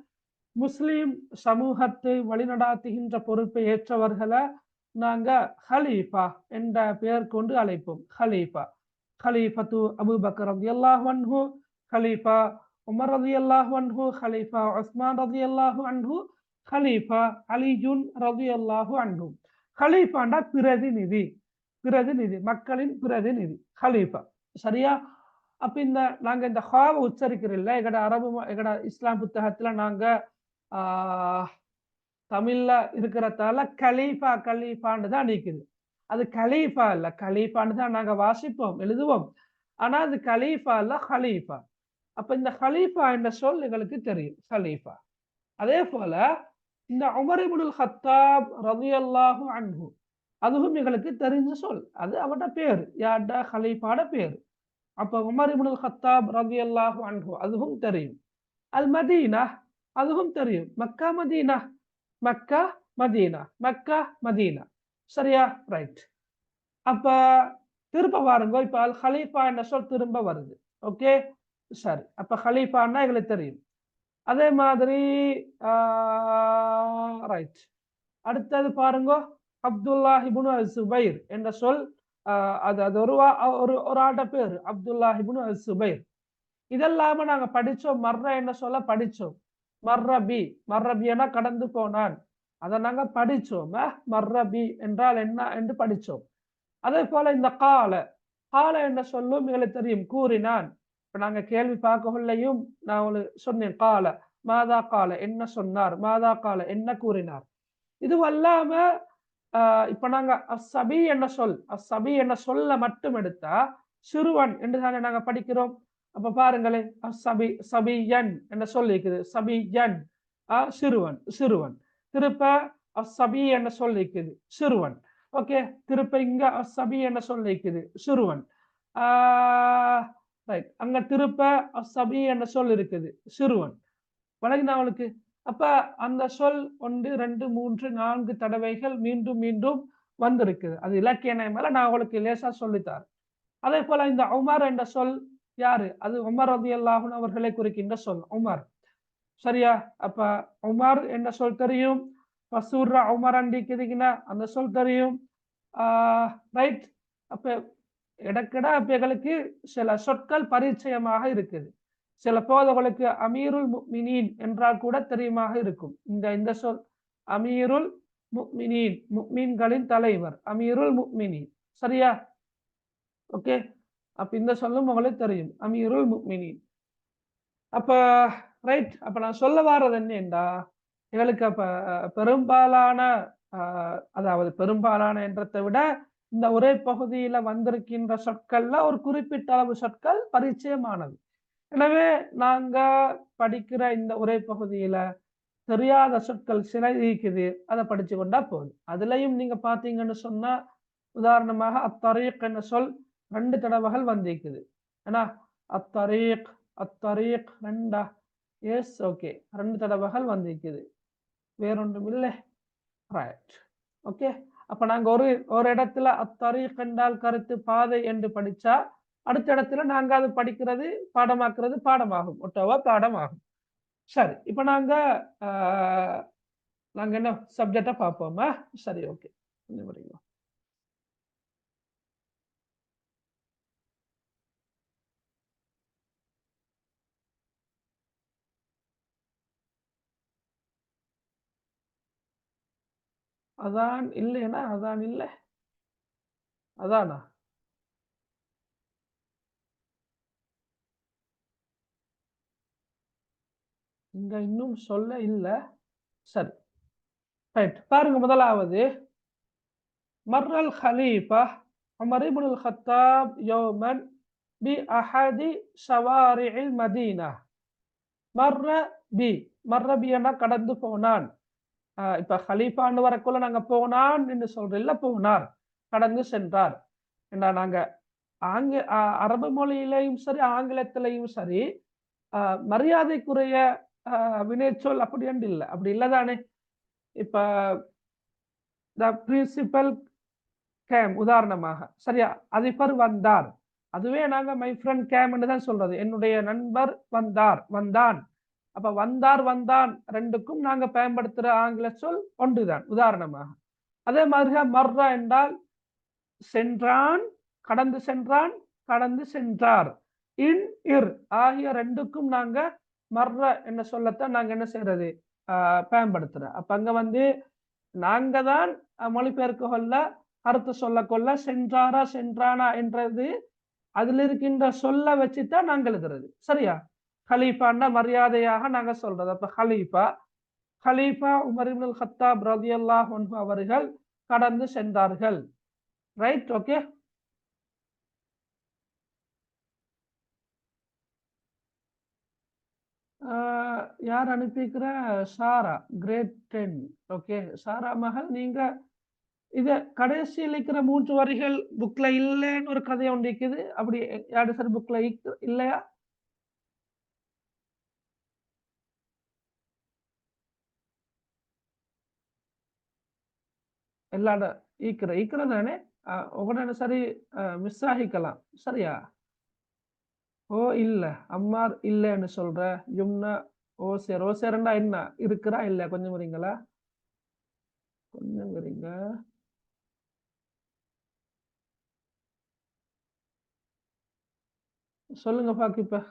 முஸ்லிம் சமூகத்தை வழிநடாத்துகின்ற பொறுப்பை ஏற்றவர்களை நாங்க ஹலீஃபா என்ற பெயர் கொண்டு அழைப்போம். ஹலீஃபா, ஹலீஃபத்து அபூபக்கர் ரலியல்லாஹு அன்ஹு, ஹலீஃபா உமர் ரலியல்லாஹு அன்ஹு, ஹலீஃபா உஸ்மான் ரலியல்லாஹு அன்ஹு, ஹலீஃபா அலிஜுன் ரலியல்லாஹு அன்ஹு. ஹலீஃபாண்டா பிரதிநிதி, பிரதிநிதி, மக்களின் பிரதிநிதி, ஹலீஃபா. சரியா? அப்ப நாங்க இந்த ஹாவை உச்சரிக்கிறோம்ல, எங்கட அரபு எங்கட இஸ்லாம் புத்தகத்துல நாங்க தமிழ்ல இருக்கிறதால கலீஃபா கலீஃபான்னு தான் நிக்குது. அது கலீஃபா இல்ல, கலீஃபான்னு தான் நாங்க வாசிப்போம், எழுதுவோம். ஆனா அது கலீஃபா இல்ல, ஹலீஃபா. அப்ப இந்த ஹலீஃபா என்ற சொல் எங்களுக்கு தெரியும், ஹலீஃபா. அதே போல இந்த உமர் இப்னுல் கத்தாப் ரலியல்லாஹு அன்ஹு, அதுவும் எங்களுக்கு தெரிஞ்ச சொல். அது அவட பேர், யார்ட? ஹலீஃபாட பேர். அப்ப உமர் இப்னுல் கத்தாப் ரலியல்லாஹு அன்ஹு அதுவும் தெரியும். அல் மதீனா அதுவும் தெரியும். Mecca Medina, Mecca Medina, Mecca Medina. சரியா? ரைட். அப்ப திரும்ப பாருங்க, இப்ப அல் ஹலீஃபா என்ற சொல் திரும்ப வருது. ஓகே, சரி. அப்ப ஹலீஃபான்னா எங்களுக்கு தெரியும். அதே மாதிரி ரைட். அடுத்தது பாருங்க, அப்துல்லாஹ் இப்னு அஸ்ஸுபைர் என்ற சொல், அது ஒரு ஆட பேர், அப்துல்லாஹ் இப்னு அஸ்ஸுபைர். இதெல்லாம நாங்க படிச்சோம். மர்ர என்ன சொல்ல படிச்சோம். மர்ரபி, மர்ரபியனா கடந்து போனான், அதை நாங்க படிச்சோம். மர்ரபி என்றால் என்ன என்று படிச்சோம். அதே போல இந்த கால, கால என்ற சொல்லும் எங்களுக்கு தெரியும், கூறினான். இப்ப நாங்க கேள்வி பார்க்கலையும் நான் உங்களுக்கு சொன்னேன், கால மாதா கால என்ன சொன்னார், மாதா கால என்ன கூறினார். இது அல்லாம இப்ப நாங்க அஸ்ஸபி என்ன சொல், அஸ்ஸபி என்ன சொல்ல மட்டும் எடுத்தா சிறுவன் என்று தானே நாங்க படிக்கிறோம். அப்ப பாருங்களேன், அஸ்ஸபி, சபியன் என்ன சொல் இருக்குது, சபியன் சிறுவன், சிறுவன். திருப்ப அஸ்ஸபி என்ன சொல் இருக்குது, சிறுவன். ஓகே, திருப்ப இங்க அஸ்ஸபி என்ற சொல் இருக்குது, சிறுவன். ரைட், அங்க திருப்ப அஸ்ஸபி என்ற சொல் இருக்குது, சிறுவன். வழங்கினா அவளுக்கு. அப்ப அந்த சொல் 1 2 3 4 தடவைகள் மீண்டும் மீண்டும் வந்திருக்குது. அது இலக்கிய மேல நான் அவளுக்கு லேசா சொல்லித்தார். அதே போல இந்த உமர் என்ற சொல் யாரு? அது உமர் ரலியல்லாஹு அன்ஹு அவர்களை குறிக்கின்ற சொல் உமர். சரியா? அப்ப உமர் என்ற சொல் தெரியும். பசூர்ரா உமர் அண்டிக்குதுன்னா அந்த சொல் தெரியும். ரைட். அப்ப இடக்கிட அவைகளுக்கு சில சொற்கள் பரிச்சயமாக இருக்குது. சில போதவர்களுக்கு அமீருல் முஃமினீன் என்றால் கூட தெரியுமாக இருக்கும். இந்த சொல் அமீருல் முஃமினீன், முஃமின்களின் தலைவர், அமீருல் முஃமினீன். சரியா? ஓகே, அப்ப இந்த சொல்லும் உங்களுக்கு தெரியும், அமீருல் முஃமினீன். அப்ப ரைட். அப்ப நான் சொல்ல வாரது என்னண்டா, எங்களுக்கு அப்ப பெரும்பாலான அதாவது பெரும்பாலான என்றதை விட இந்த ஒரே பகுதியில வந்திருக்கின்ற சொற்கள்ல ஒரு குறிப்பிட்ட அளவு சொற்கள் பரிச்சயமானது. எனவே நாங்க படிக்கிற இந்த உரை பகுதியில தெரியாத சொற்கள் சில இருக்குது, அதை படிச்சு கொண்டா போதும். அதுலயும் நீங்க பாத்தீங்கன்னு சொன்னா, உதாரணமாக அத்தரீக் என்ற சொல் 2 தடவைகள் வந்திருக்குது. ஏன்னா அத்தரீக் அத்தரீக் 2 எஸ் ஓகே 2 தடவைகள் வந்திருக்குது, வேறொன்றும் இல்லை. ரைட். ஓகே, அப்ப நாங்க ஒரு இடத்துல அத்தரீக் என்றால் கருத்து பாதை என்று படிச்சா, அடுத்த இடத்துல நாங்க அது படிக்கிறது பாடமாக்குறது பாடமாகும், ஒட்டோவா பாடமாகும். சரி, இப்ப நாங்க என்ன சப்ஜெக்டா பார்ப்போமா? சரி, ஓகே. அதான் இல்லைன்னா அதான் இல்லை, அதானா? இங்க இன்னும் சொல்ல இல்ல. சரி, ரைட். பாருங்க, முதலாவது மர்ரல் ஹலீஃபா உமர் இப்னுல் கத்தாப் யௌமன் பி அஹதி ஷவாரிஇல் மதீனா. மர்ர பி, மர்ர பி என்ற கடந்து போனான். இப்ப ஹலீஃபான்னு வரக்குள்ள நாங்க போனான் என்று சொல்றோம் இல்ல, போனார், கடந்து சென்றார். ஏன்னா நாங்க அரபு மொழியிலையும் சரி ஆங்கிலத்திலையும் சரி மரியாதைக்குரிய வினைச்சொல் அப்படி என்று இல்லை, அப்படி இல்லதானே. இப்ப த பிரின்சிபல் கேம் உதாரணமாக, சரியா, அதிபர் வந்தார், அதுவே நாங்க மை ஃப்ரெண்ட் கேம் என்று தான் சொல்றது, என்னுடைய நண்பர் வந்தார் வந்தான். அப்ப வந்தார் வந்தான் ரெண்டுக்கும் நாங்க பயன்படுத்துற ஆங்கில சொல் ஒன்றுதான், உதாரணமாக. அதே மாதிரி மர்ரா என்றால் சென்றான், கடந்து சென்றான், கடந்து சென்றார். இன் இர் ஆகிய ரெண்டுக்கும் நாங்க மர்ர என்ன சொல்லத்தான் நாங்க என்ன செய்யறது, பயன்படுத்துறோம். அப்ப அங்க நாங்க தான் மொழிபெயர்க்க கொள்ள அர்த்தம் சொல்ல கொள்ள சென்றாரா சென்றானா என்றது அதுல இருக்கின்ற சொல்ல வச்சுதான் நாங்க எழுதுறது. சரியா? ஹலீஃபான்னா மரியாதையாக நாங்க சொல்றது. அப்ப ஹலீஃபா உமர் இப்னுல் கத்தாப் ரலியல்லாஹு அன்ஹு அவர்கள் கடந்து சென்றார்கள். Right, okay. யார் அனுப்பிக்கிற? சாரா, கிரேட் 10. ஓகே, சாரா மகள், நீங்க இத கடைசியில் இருக்கிற 3 வரிகள் புக்ல இல்லைன்னு ஒரு கதை ஒன்று இருக்குது, அப்படி யாரு சார் புக்ல இல்லையா? எல்லாட ஈக்கிறதானே. உடனே சரி, மிஸ் ஆகிக்கலாம். சரியா? ஓ இல்ல, அம்மார் இல்லைன்னு சொல்ற. யும்னா ஓசேர், ஓசேரண்டா என்ன இருக்கிறா இல்ல, கொஞ்சம் வரீங்களா? கொஞ்சம் வரீங்க. சொல்லுங்க பாக்கு. இப்ப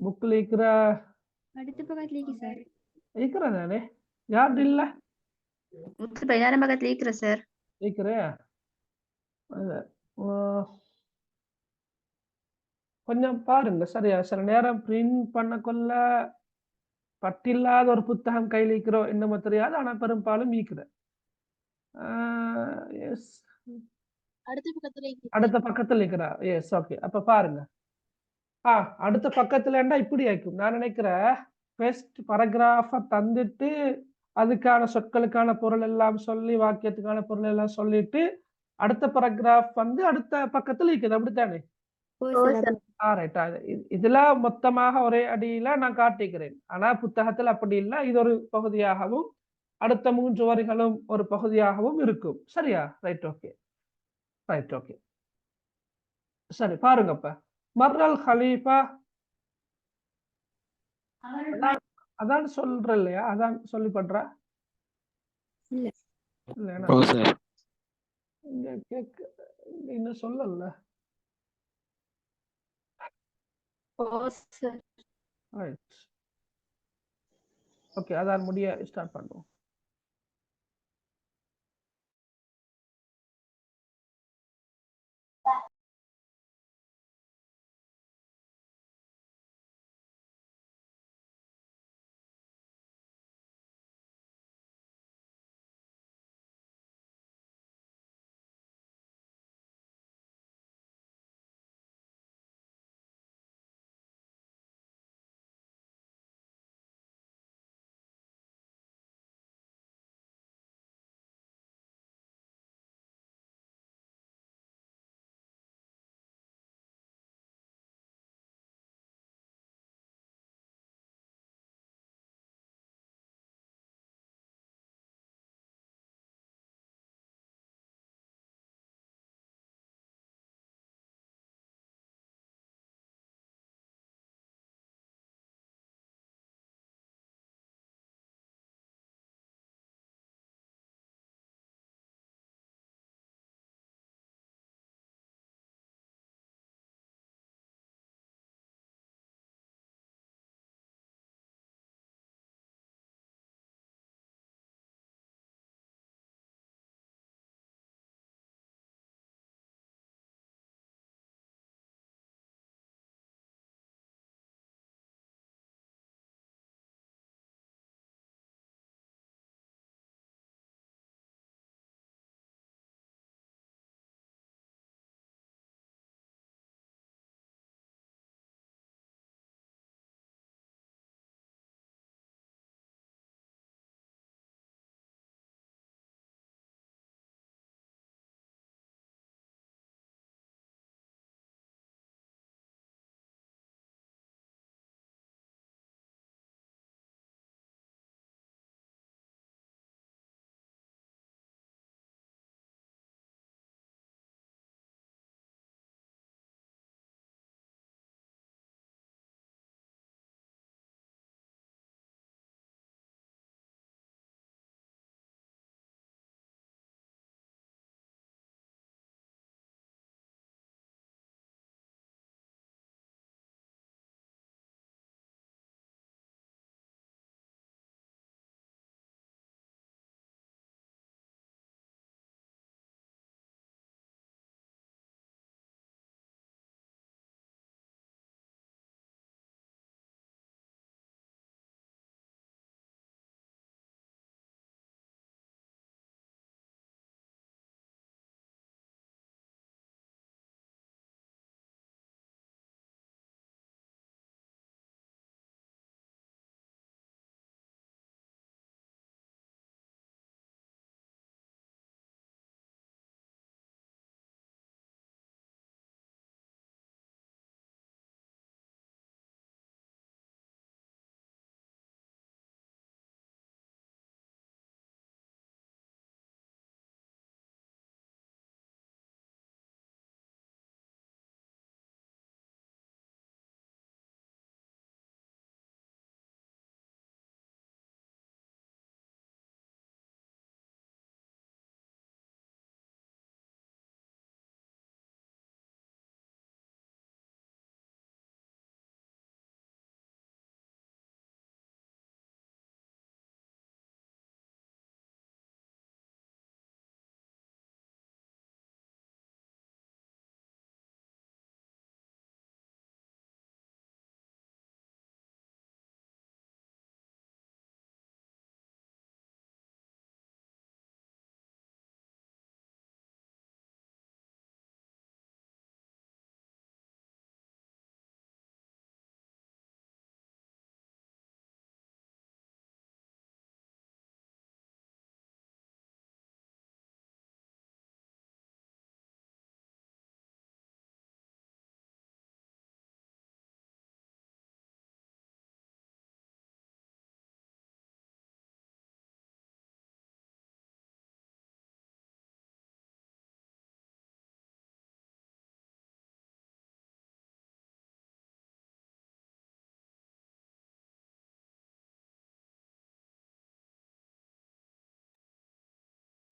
புக்ல இருக்கிற அடுத்த பக்கத்துல இருக்கு சார். இருக்கிறதானே, யாரு இல்ல? பதினாறாம் பக்கத்துல இருக்கிற சார். இருக்கிற கொஞ்சம் பாருங்க. சரியா? சில நேரம் பிரிண்ட் பண்ண கொள்ள பட்டில்லாத ஒரு புத்தகம் கையில் இருக்கிறோம் என்னமோ தெரியாது, ஆனா பெரும்பாலும் ஈக்குற. எஸ், அடுத்த பக்கத்துல இருக்கிறா. Yes, okay. அப்ப பாருங்க, அடுத்த பக்கத்துல இப்படி ஆயிக்கும். நான் நினைக்கிறேன் ஃபர்ஸ்ட் பரகிராஃப தந்துட்டு அதுக்கான சொற்களுக்கான பொருள் எல்லாம் சொல்லி வாக்கியத்துக்கான பொருள் எல்லாம் சொல்லிட்டு அடுத்த பேராகிராஃப் வந்து அடுத்த பக்கத்துல இருக்குது அப்படித்தானே? ரைட். இதுல மொத்தமாக ஒரே அடியில நான் காட்டிக்கிறேன். ஆனா புத்தகத்துல அப்படி இல்லை. இது ஒரு பகுதியாகவும் அடுத்த 3 வரிகளும் ஒரு பகுதியாகவும் இருக்கும். சரியா? ரைட். ஓகே. ரைட். ஓகே. சரி பாருங்கப்ப. மர்ரல் ஹலீஃபா அதான் சொல்ற இல்லையா? அதான் சொல்லி பண்ற இல்ல. இல்லையா? இங்க கேட்க இன்னும் சொல்லல. ரைட். ஓகே, அதான் முடிய ஸ்டார்ட் பண்ணுவோம்.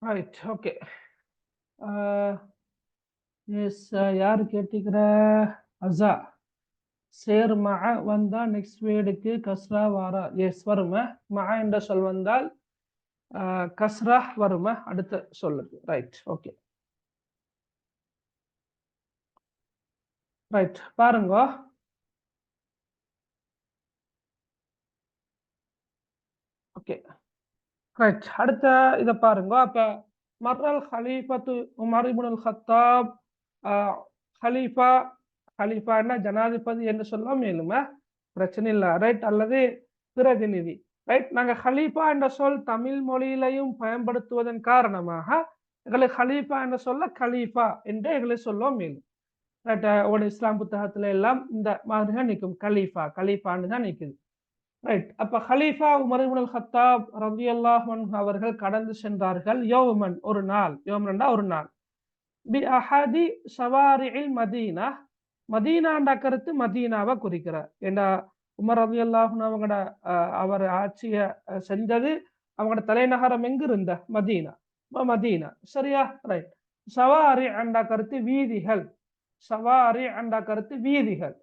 Right, okay. எஸ், யார் கேட்டிக்கிற? அசா. சேர் மஅ வந்தா நெக்ஸ்ட் வேர்டுக்கு கஸ்ரா வாரா? எஸ், வருமா? மஅ என்ற சொல் வந்தால் கஸ்ரா வருமா அடுத்த சொல்லுக்கு? Right, okay. ரைட், பாருங்க. Okay, right. அடுத்த இதை பாருங்க. அப்ப மர்ரல் ஹலீஃபத்து உமர் இப்னுல் ஹத்தாப். ஹலீஃபா, ஹலீஃபான்னா ஜனாதிபதி என்று சொல்ல மேலுமா? பிரச்சனை இல்லை, ரைட். அல்லது பிரதிநிதி, ரைட். நாங்க ஹலீஃபா என்ற சொல் தமிழ் மொழியிலையும் பயன்படுத்துவதன் காரணமாக எங்களுக்கு ஹலீஃபா என்ற சொல்ல கலீஃபா என்று எங்களை சொல்ல மேலும், ரைட். ஒரு இஸ்லாம் புத்தகத்துல எல்லாம் இந்த மாதிரி தான் நிற்கும், கலீஃபா கலீஃபான்னு தான் நிற்குது, ரைட். அப்ப ஹலீஃபா உமர் இப்னுல் ஹத்தாப் ரலியல்லாஹு அன்ஹு அவர்கள் கடந்து சென்றார்கள். யௌமன், ஒரு நாள். யௌமன்டா ஒரு நாள். பி அஹதி ஷவாரிஇல் மதீனா. மதீனாண்ட கருத்து மதீனாவை குறிக்கிறார். ஏண்டா உமர் ரலியல்லாஹு அன்ஹு அவங்களோட அவர் ஆட்சியை செஞ்சது, அவங்களோட தலைநகரம் எங்க இருந்த? மதீனா. மதீனா, சரியா? ரைட். ஷவாரி அண்ட கருத்து வீதிகள். ஷவாரி அண்ட கருத்து வீதிகள்.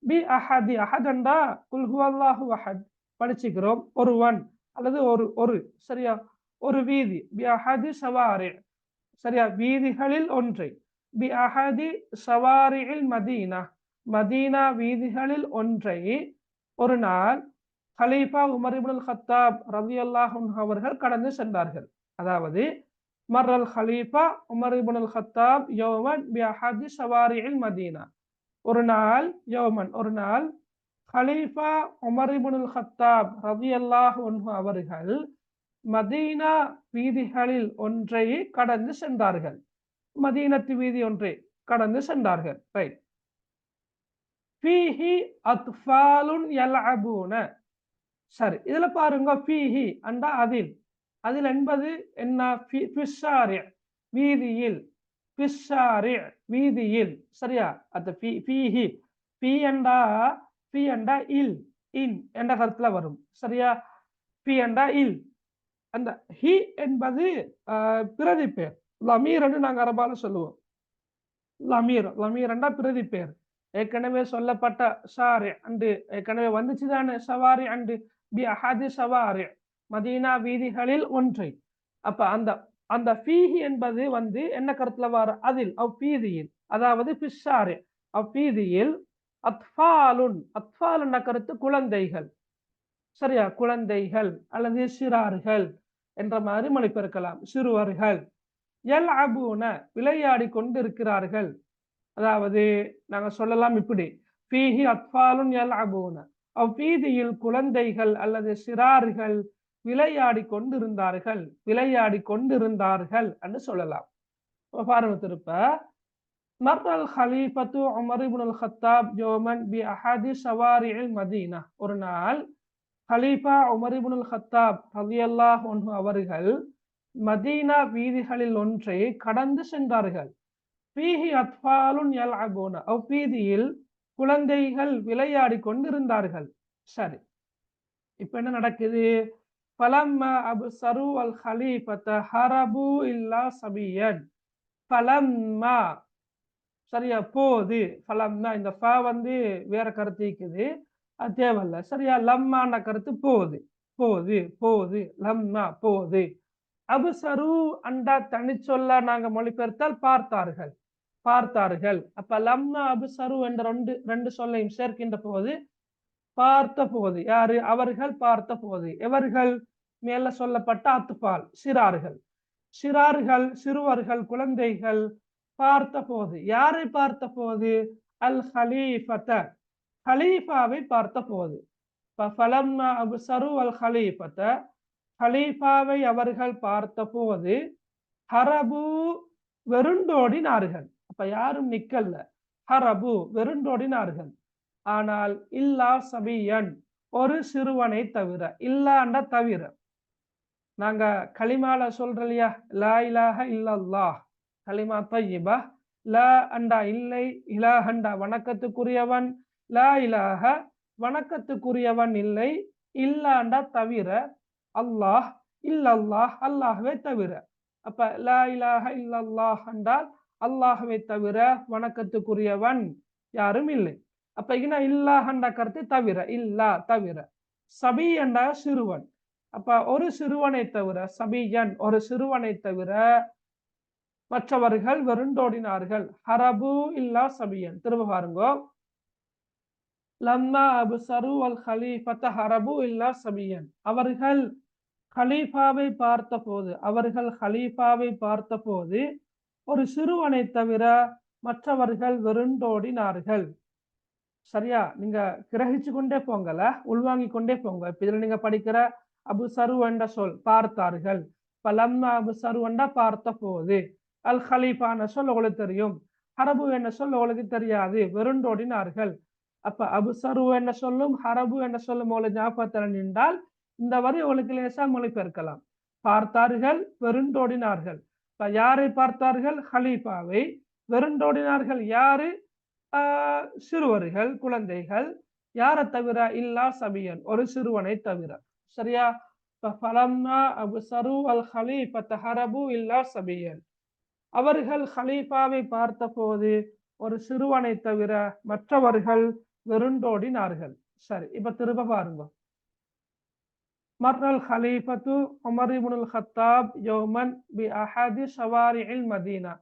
பி அஹதி, அஹதண்டா குல் ஹுவல்லாஹு அஹத் படிச்சுக்கிறோம், ஒருவன் அல்லது ஒரு சரியா, ஒரு வீதி. பி அஹதி ஷவாரி, சரியா, வீதிகளில் ஒன்றை. பி அஹதி ஷவாரிஇல் மதீனா, மதீனா வீதிகளில் ஒன்றை ஒரு நாள் ஹலீஃபா உமர் இப்னுல் ஹத்தாப் ரலியல்லாஹு அன்ஹு அவர்கள் கடந்து சென்றார்கள். அதாவது மர்ரல் ஹலீஃபா உமர் இப்னுல் ஹத்தாப் யௌமன் பி அஹதி ஷவாரிஇல் மதீனா. ஒரு நாள், யௌமன் ஒரு நாள், ஹலீஃபா உமர் இப்னுல் ஹத்தாப் ரலியல்லாஹு அன்ஹு அவர்கள் மதீனா வீதிகளில் ஒன்றை கடந்து சென்றார்கள். மதீனத்து வீதி ஒன்றை கடந்து சென்றார்கள், ரைட். ஃபீஹி அத்ஃபாலுன் யல்அபூன. சரி, இதுல பாருங்க, ஃபீஹி அண்டா அதில். அதில் என்பது என்ன? ஃபிஸ்ஸாரி, வீதியில். ஃபிஸ்ஸாரி, வீதியில், சரியா? அது ஃபீஹி, ஃபீ அண்டா, ஃபீ அண்டா இல், இன் என்ற கருத்துல வரும், சரியா? ஃபீ அண்டா இல். அந்த ஹி என்பது பிரதி பெயர், லமீர் என்று நாங்க அரபால சொல்லுவோம். லமீர், லமீர் என்றா பிரதி பெயர். ஏற்கனவே சொல்லப்பட்ட ஷாரி அண்டு ஏற்கனவே வந்துச்சுதானே, சவாரி அண்டு பி அஹதி ஷவாரி, மதீனா வீதிகளில் ஒன்றை. அப்ப அந்த அந்த ஃபீஹி என்பது வந்து என்ன கருத்துல வர? அதில், அவ்வீதியில், அதாவது பிஷாரி, அவ்வீதியில். அத்ஃபாலுன், அத்ஃபால் என்ற கருத்து குழந்தைகள், சரியா? குழந்தைகள் அல்லது சிறார்கள் என்ற மாதிரி மொழிபெயர்க்கலாம், சிறுவர்கள். யல்அபூன, விளையாடி கொண்டு இருக்கிறார்கள். அதாவது நாங்க சொல்லலாம் இப்படி, ஃபீஹி அத்ஃபாலுன் யல்அபூன, அவ்வீதியில் குழந்தைகள் அல்லது சிறார்கள் விளையாடி கொண்டிருந்தார்கள், விளையாடி கொண்டிருந்தார்கள் என்று சொல்லலாம். பாருங்க திருப்ப. மர்ரல் ஹலீஃபத்து உமர் இப்னுல் ஹத்தாப் யௌமன் பி அஹதி ஷவாரிஇல் மதீனா. ஒரு நாள் ஹலீஃபா உமர் இப்னுல் ஹத்தாப் ரலியல்லாஹு அன்ஹு அவர்கள் மதீனா வீதிகளில் ஒன்றை கடந்து சென்றார்கள். ஃபீஹி அத்ஃபாலுன் யல்அபூன, அவ்வீதியில் குழந்தைகள் விளையாடி கொண்டிருந்தார்கள். சரி, இப்ப என்ன நடக்குது? ஃபலம்மா அப்ஸரு அல் ஹலீஃபத ஹரபு இல்லா சபியன். ஃபலம்மா, சரியா? போது. ஃபலம்னா இந்த ஃபா வந்து வேற கருத்து இருக்குது, அது தேவையில்ல, சரியா? லம்மான கருத்து போது, போது, போது, லம்மா போது. அப்ஸரு அண்டா தனிச்சொல்ல நாங்க மொழிபெயர்த்தால் பார்த்தார்கள், பார்த்தார்கள். அப்ப லம்மா அப்ஸரு என்ற ரெண்டு சொல்லையும் சேர்க்கின்ற போது பார்த்த போது. யாரு? அவர்கள் பார்த்த போது. எவர்கள்? மேல சொல்லப்பட்ட அத்பால், சிறார்கள். சிறார்கள், சிறுவர்கள், குழந்தைகள் பார்த்த போது. யாரை பார்த்த போது? அல் ஹலீஃபத, ஹலீஃபாவை பார்த்த போது. ஃபலம்மா அப்ஸரு அல் ஹலீஃபத, ஹலீஃபாவை அவர்கள் பார்த்த போது. ஹரபு, வெருண்டோடினார்கள். அப்ப யாரும் நிக்கல்ல, ஹரபு வெருண்டோடினார்கள். ஆனால் இல்லா சபியன், ஒரு சிறுவனை தவிர. இல்லாண்ட தவிர. நாங்க கலிமால சொல்றோம் இல்லையா, லா இலாஹ இல்லல்லாஹ், கலிமா தய்யிபா. லா அண்டா இல்லை, இலாஹ் அண்டா வணக்கத்துக்குரியவன், லா இலாஹ வணக்கத்துக்குரியவன் இல்லை, இல்லாண்டா தவிர, அல்லாஹ் இல்லல்லாஹ் அல்லாஹ்வை தவிர. அப்ப லா இலாஹ இல்லல்லாஹ் என்றால் அல்லாஹ்வை தவிர வணக்கத்துக்குரியவன் யாரும் இல்லை. அப்ப இங்க இல்லாஹ் என்ற கருத்து தவிர, இல்லா தவிர. சபி என்ற சிறுவன். அப்ப ஒரு சிறுவனை தவிர, சபியன் ஒரு சிறுவனை தவிர மற்றவர்கள் வெருண்டோடினார்கள். ஹரபு இல்லா சபியன். திரும்ப பாருங்க. லம்மா அப்சரு அல் ஹலீஃபத ஹரபு இல்லா சபியன். அவர்கள் ஹலீஃபாவை பார்த்தபோது, அவர்கள் ஹலீஃபாவை பார்த்தபோது ஒரு சிறுவனை தவிர மற்றவர்கள் வெருண்டோடினார்கள். சரியா? நீங்க கிரகிச்சு கொண்டே போங்கல, உள்வாங்கி கொண்டே போங்க. இப்ப இதுல நீங்க படிக்கிற அபுசரு என்ற சொல் பார்த்தார்கள். லம்மா அப்சரு என்றா பார்த்த போது. அல் ஹலீஃபான சொல் உங்களுக்கு தெரியும். ஹரபு என்ன சொல் உங்களுக்கு தெரியாது. வெருண்டோடினார்கள். அப்ப அபுசரு என்ன சொல்லும், ஹரபு என்ன சொல்லும் உங்களுக்கு ஞாபகத்தில் நின்றால் இந்த வரி உங்களுக்கு லேசா மொழிபெயர்க்கலாம். பார்த்தார்கள், வெருண்டோடினார்கள். இப்ப யாரை பார்த்தார்கள்? ஹலீஃபாவை. வெருண்டோடினார்கள் யாரு? சிறுவர்கள், குழந்தைகள். யாரை தவிர? இல்லா சபியன் ஒரு சிறுவனை தவிர. சரியா? ஃபலம்மா அப்சரு அல் ஹலீஃபத ஹரபு இல்லா சபியன். அவர்கள் ஹலீஃபாவை பார்த்தபோது ஒரு சிறுவனை தவிர மற்றவர்கள் வெருண்டோடினார்கள். சரி, இப்ப திரும்ப பாருங்க. மர்ரல் ஹலீஃபத்து உமர் இப்னுல் ஹத்தாப் யௌமன் பி அஹதி ஷவாரிஇல் மதீனா.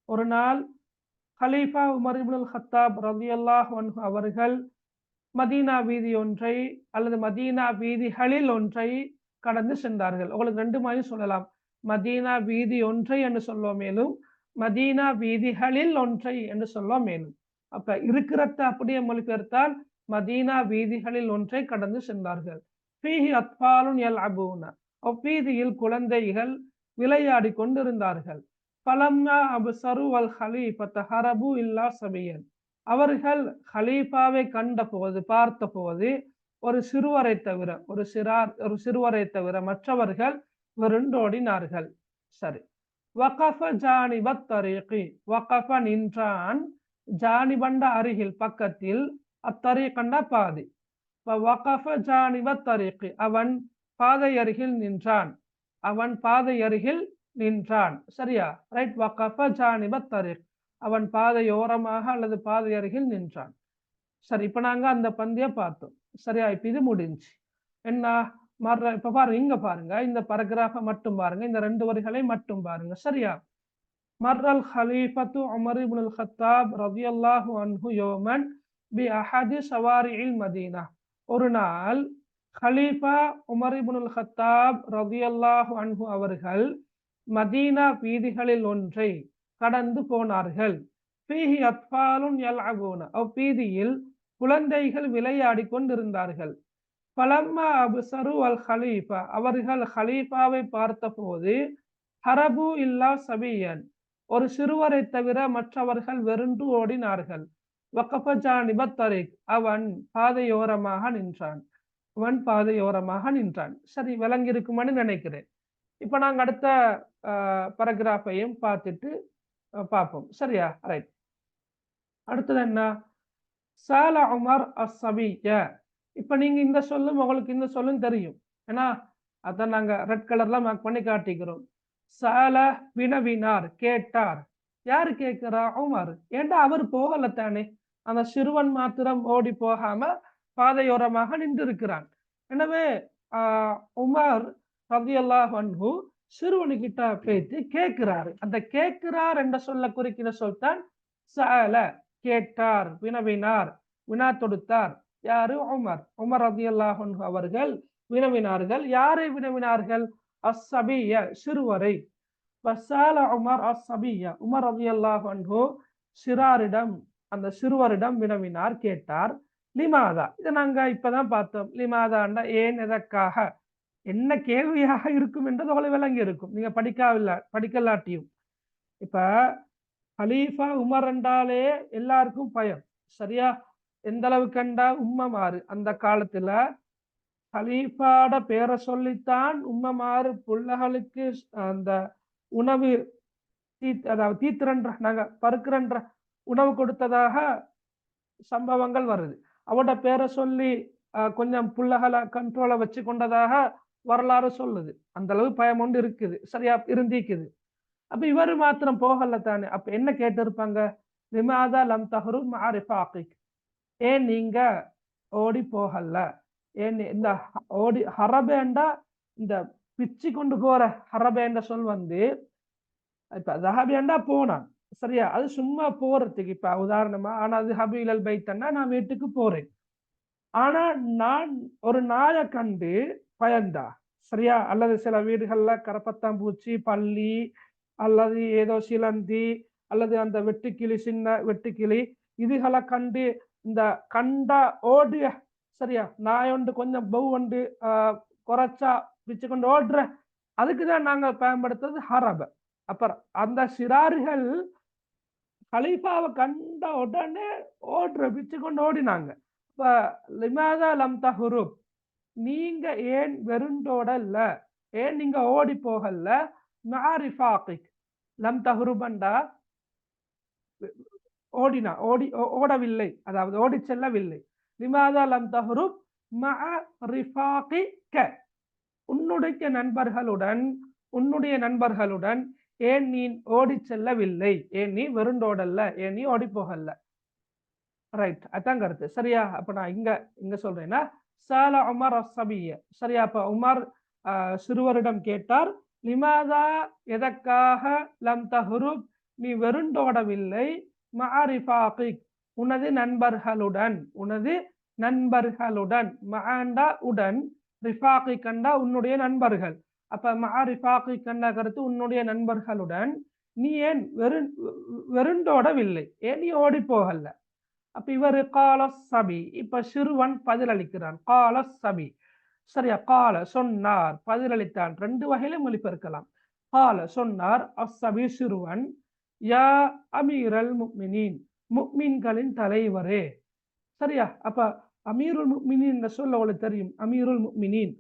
ஒரு நாள் ஹலீஃபா உமர் இப்னுல் ஹத்தாப் ரலியல்லாஹு அன்ஹு அவர்கள் மதீனா வீதி ஒன்றை அல்லது மதீனா வீதிகளில் ஒன்றை கடந்து சென்றார்கள். உங்களுக்கு ரெண்டு மாதிரி சொல்லலாம். மதீனா வீதி ஒன்றை என்று சொல்ல மேலும், மதீனா வீதிகளில் ஒன்றை என்று சொல்ல மேலும். அப்ப இருக்கிறத அப்படியே மொழிபெயர்த்தால் மதீனா வீதிகளில் ஒன்றை கடந்து சென்றார்கள். ஃபீஹி அத்ஃபாலுன் யல்அபூன. அவ்வீதியில் குழந்தைகள் விளையாடி கொண்டிருந்தார்கள். ஃபலம்மா அப்சரு அல் ஹலீஃபத ஹரபு இல்லா சபியன். அவர்கள் ஹலீஃபாவை கண்டபோது, பார்த்தபோது ஒரு சிறுவரை தவிர, ஒரு சிறுவரை தவிர மற்றவர்கள் வெருண்டோடினார்கள். சரி. வகஃப ஜானிபத் தரீகி. வகஃப நின்றான், ஜானிபண்ட அருகில் பக்கத்தில், அத்தரீகண்ட பாதை. வகஃப ஜானிபத் தரீகி அவன் பாதை அருகில் நின்றான். அவன் பாதை அருகில் நின்றான். சரியா? ரைட். வகஃப ஜானிபத் தரீக் அவன் பாதையோரமாக அல்லது பாதை அருகில் நின்றான். சரி, இப்ப நாங்க அந்த பந்திய பார்த்தோம். சரியா? இப்ப இது முடிஞ்சு என்ன இப்ப பாருங்க, இங்க பாருங்க, இந்த பரகிராஃப மட்டும் பாருங்க, இந்த ரெண்டு வரிகளை மட்டும் பாருங்க. சரியா? மர்ரல் ஹலீஃபத்து உமர் இப்னுல் ஹத்தாப் ரலியல்லாஹு அன்ஹு யௌமன் பி அஹதி ஷவாரிஇல் மதீனா. ஒரு நாள் ஹலீஃபா உமர் இப்னுல் ஹத்தாப் ரலியல்லாஹு அன்ஹு அவர்கள் மதீனா வீதிகளில் ஒன்றை கடந்து போனார்கள். ஃபீஹி அத்ஃபாலுன் யல்அபூன. அவ்வீதியில் குழந்தைகள் விளையாடி கொண்டிருந்தார்கள். ஃபலம்மா அப்சரு அல் ஹலீஃபா. அவர்கள் ஹலீஃபாவை பார்த்தபோது ஹரபு இல்லா சபியன். ஒரு சிறுவரை தவிர மற்றவர்கள் வெருண்டு ஓடினார்கள். வகஃப ஜானிபத் தரீக். அவன் பாதையோரமாக நின்றான். அவன் பாதையோரமாக நின்றான். சரி, விளங்கி இருக்குமான்னு நினைக்கிறேன். இப்ப நாங்க அடுத்த பரகிராஃபையும் பார்த்துட்டு பார்ப்போம். சரியா? ரைட். அடுத்தது என்ன? சால உமர் அஸ்ஸபிய. இப்ப நீங்க இந்த சொல்லும் உங்களுக்கு இந்த சொல்லும் தெரியும். ஏன்னா அதான் நாங்க ரெட் கலர்ல மார்க் பண்ணி காட்டிக்கிறோம். சால வினவினார், கேட்டார். யாரு கேட்கிறா? உமர். ஏண்டா அவர் போகல தானே, அந்த சிறுவன் மாத்திரம் ஓடி போகாம பாதையோரமாக நின்று இருக்கிறான். எனவே உமர் ரலியல்லாஹு அன்ஹு சிறுவனுக்கிட்ட பேசி கேட்கிறாரு. அந்த கேட்கிறார் என்ற சொல்ல குறிக்கிற சொல் தான் சால. கேட்டார், வினவினார், வினா தொடுத்தார். யாரு? உமர். உமர் ரலியல்லாஹு அன்ஹு அவர்கள் வினவினார்கள். யாரை வினவினார்கள்? அஸ்ஸபிய, சிறுவரை. வசால உமர் அஸ்ஸபிய. உமர் ரலியல்லாஹு அன்ஹு சிறாரிடம், அந்த சிறுவரிடம் வினவினார், கேட்டார். லிமாதா. இதை நாங்க இப்பதான் பார்த்தோம். லிமாதாண்டா ஏன், எதற்காக, என்ன கேள்வியாக இருக்கும் என்றது அவ்வளவு விளங்கி இருக்கும், நீங்க படிக்கலாட்டியும். இப்ப ஹலீஃபா உமர் என்றாலே எல்லாருக்கும் பயம். சரியா? எந்த அளவுக்கு கண்டா உம்மமாறு அந்த காலத்துல ஹலீஃபாட பேரை சொல்லித்தான் உம்மமாறு புள்ளகளுக்கு அந்த உணவு அதாவது தீத்திரன்ற, நாங்க பருக்கிறன்ற உணவு கொடுத்ததாக சம்பவங்கள் வருது. அவட பேரை சொல்லி கொஞ்சம் புள்ளகளை கண்ட்ரோலை வச்சு கொண்டதாக வரலாறு சொல்லுது. அந்த அளவு பயம் ஒன்று இருக்குது. சரியா? இருந்திக்குது. அப்ப இவரு மாத்திரம் போகல தானே, அப்ப என்ன கேட்டிருப்பாங்க? லிமாதா லம் தஹ்ரு மஅ ரிஃபாகிக், ஏன் நீங்க ஓடி போகல? ஏன் இந்த ஓடி ஹரபேண்டா, இந்த பிச்சு கொண்டு போற ஹரபேண்ட சொல் வந்து, இப்ப தஹபியண்டா போனான், சரியா? அது சும்மா போறதுக்கு, இப்ப உதாரணமா ஆனா அது ஹபீலல் பைத்தன்னா நான் வீட்டுக்கு போறேன். ஆனா நான் ஒரு நாய கண்டு பயந்தா, சரியா? அல்லது சில வீடுகள்ல கரப்பத்தாம்பூச்சி, பல்லி, அல்லது ஏதோ சிலந்தி, அல்லது அந்த வெட்டுக்கிளி, சின்ன வெட்டுக்கிளி, இதுகளை கண்டு இந்த கண்டா ஓடிய, சரியா? நாய் ஒன்று கொஞ்சம் பவ் ஒன்று குறைச்சா பிச்சு கொண்டு ஓடுற, அதுக்குதான் நாங்க பயன்படுத்துறது ஹரப. அப்புறம் அந்த சிறார்கள் கலீஃபாவை கண்ட உடனே ஓடுற பிச்சு கொண்டு ஓடினாங்க. இப்ப லிமாதா லம் தஹுரு, நீங்க ஏன் வெறுண்டோடல்ல, ஏன் நீங்க ஓடி போகல? மஅரிஃபாகிக், லம் தஹ்ருபண்டா ஓடினா, ஓடவில்லை, அதாவது ஓடி செல்லவில்லை. லிமாதா லம் தஹ்ருப் மஅ ரிஃபாகிக்க, உன்னுடைய நண்பர்களுடன், உன்னுடைய நண்பர்களுடன் ஏன் நீ ஓடி செல்லவில்லை? ஏன் நீ வெறுண்டோடல்ல, ஏன் நீ ஓடி போகல? ரைட், அதான் கருத்து, சரியா? அப்ப நான் இங்க இங்க சொல்றேன்னா, சால உமர் அஸ்ஸபிய, சரியா? அப்ப உமர் சிறுவரிடம் கேட்டார், லிமாதா, எதற்காக, லம் தஹ்ருப், நீ வெறுண்டோடவில்லை, மஅரிஃபாகிக், உனது நண்பர்களுடன், உனது நண்பர்களுடன், மஅண்டா உடன், ரிஃபாகி கண்டா உன்னுடைய நண்பர்கள். அப்ப மஅரிஃபாகி கண்டா கருத்து உன்னுடைய நண்பர்களுடன் நீ ஏன் வெறுண்டோடவில்லை, ஏன் நீ ஓடி போகல? அப்ப இவரு கால சபி, இப்ப சிறுவன் பதிலளிக்கிறான். கால சபி, சரியா? கால சொன்னார், பதிலளித்தான், ரெண்டு வகையில மொழிபெயர்க்கலாம். கால சொன்னார், அஸ்ஸபி சிறுவன், யா அமீரல் முஃமினீன், முஃமின்களின் தலைவரே, சரியா? அப்ப அமீருல் முஃமினீன் சொல்ல உங்களுக்கு தெரியும். அமீருல் முஃமினீன்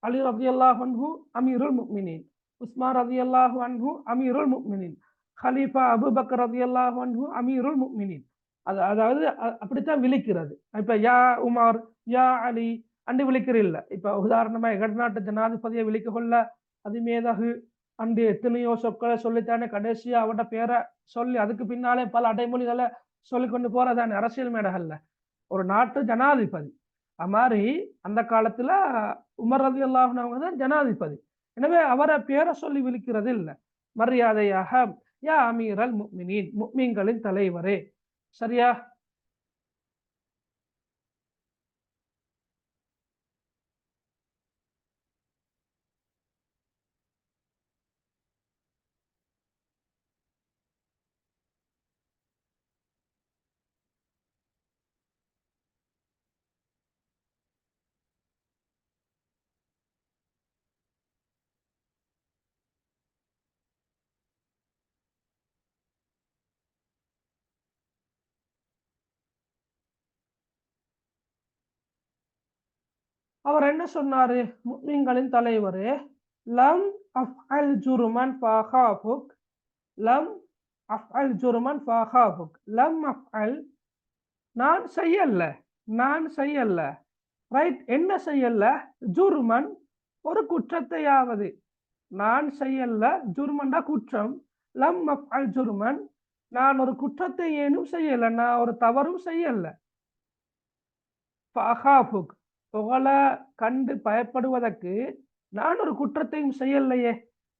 அலி ரலியல்லாஹு அன்ஹு அமீருல் முஃமினீன், உஸ்மான் ரலியல்லாஹு அன்ஹு அமீருல் முஃமினீன், கலீஃபா அபூபக்கர் ரலியல்லாஹு அன்ஹு அமீருல் முஃமினீன். அதாவது அப்படித்தான் விழிக்கிறது. இப்ப யா உமர், யா அலி அண்டு விழிக்கிறதில்ல. இப்ப உதாரணமா எகநாட்டு ஜனாதிபதியை விழிக்க கொள்ள அதிமேதகு அண்டு எத்தனையோ சொற்களை சொல்லித்தானே கடைசியா அவட பேரை சொல்லி அதுக்கு பின்னாலே பல அடைமொழிகளை சொல்லிக் கொண்டு போறதானே அரசியல் மேடைகள்ல ஒரு நாட்டு ஜனாதிபதி. அது மாதிரி அந்த காலத்துல உமர் ரலியல்லாஹு அன்ஹு தான் ஜனாதிபதி. எனவே அவரை பேரை சொல்லி விழிக்கிறது இல்லை. மரியாதையாக யா அமீரல் முஃமினீன், முஃமின்களின் தலைவரே, சரியா? அவர் என்ன சொன்னாரு? முஸ்லிம்களின் தலைவரே, லம் அஃஅல் ஜுர்மன் ஃபஹாஃபுக், லம் அஃஅல் ஜுர்மன் ஃபஹாஃபுக், லம் அஃஅல், நான் செய்யல, நான் செய்யல, ரைட்? என்ன செய்யல? ஜுர்மன், ஒரு குற்றத்தையாவது, நான் செய்யல, ஜுர்மன்டா குற்றம், லம் அஃஅல் ஜுர்மன், நான் ஒரு குற்றத்தை ஏனும் செய்யல, நான் ஒரு தவறும் செய்யல. ஃபஹாஃபுக், உங்களை கண்டு பயப்படுவதற்கு நான் ஒரு குற்றத்தையும் செய்யலையே.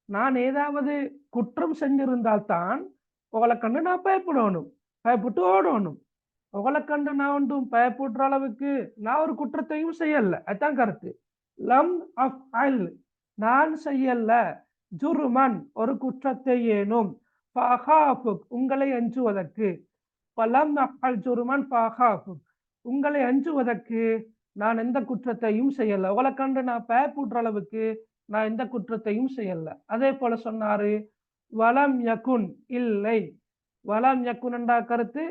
நான் ஏதாவது குற்றம் செஞ்சிருந்தால்தான் உங்களை கண்டு நான் பயப்படணும், பயப்பட்டு ஓடணும். உங்களை கண்டு நான் ஒன்றும் பயப்படுற அளவுக்கு நான் ஒரு குற்றத்தையும் செய்யல. அதுதான் கருத்து. லம் அஃஅல், நான் செய்யல, ஜுர்மன், ஒரு குற்றத்தை ஏனும், ஃபஹாஃபுக், உங்களை அஞ்சுவதற்கு, பலம் அஃஅல் ஜுர்மன் ஃபஹாஃபுக், உங்களை அஞ்சுவதற்கு நான் எந்த குற்றத்தையும் செய்யல. உங்களை கண்டு நான் பயப்படுற அளவுக்கு நான் எந்த குற்றத்தையும் செய்யல. அதே போல சொன்னாரு, வலம் யகுன், இல்லை, வலம் யகுன் என்றா கருத்து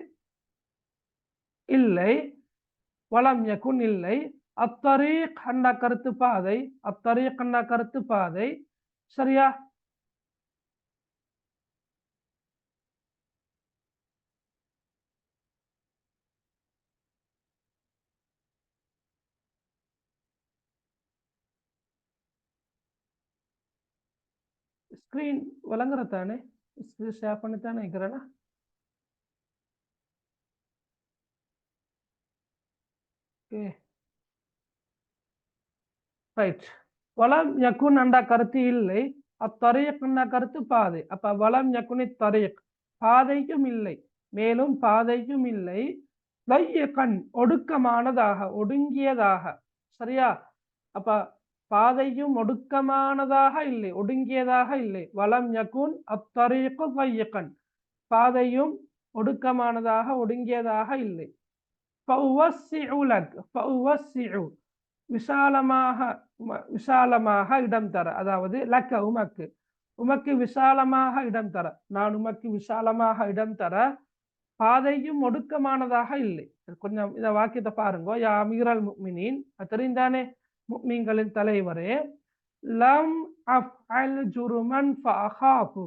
இல்லை, வலம் யகுன் இல்லை, அத்தரீக் என்ற கருத்து பாதை, அத்தரீக் என்ற கருத்து பாதை, சரியா? ஸ்க்ரீன் விளங்குறதானே? ஸ்க்ரீன் ஷேர் பண்ணித்தானே வைக்கிறேன்னா? Okay right. வலம் யகுன் என்ற கருத்து இல்லை. அத்தரீக் என்ற கருத்து பாதை. அப்ப வலம் யகுனி தரீக் பாதைக்கும் இல்லை, மேலும் பாதைக்கும் இல்லை. லையகன் ஒடுக்கமானதாக, ஒடுங்கியதாக. சரியா? அப்ப பாதையும் ஒடுக்கமானதாக இல்லை, ஒடுங்கியதாக இல்லை. வலம் யகுன் அத்தரீக்கு லையகன் பாதையும் ஒடுக்கமானதாக, ஒடுங்கியதாக இல்லை. ஃபஉவஸ்ஸிஉ லக் ஃபஉவஸ்ஸிஉ விசாலமாக, விசாலமாக இடம் தர, அதாவது லக்க உமக்கு, உமக்கு விசாலமாக இடம் தர, நான் உமக்கு விசாலமாக இடம் தர, பாதையும் ஒடுக்கமானதாக இல்லை. கொஞ்சம் இந்த வாக்கியத்தை பாருங்க. யா அமீரல் முஃமினீன், தெரிந்தானே முஃமின்களின் தலைவரே. லம் அஃஅல் ஜுர்மன் ஃபஅகாஃபு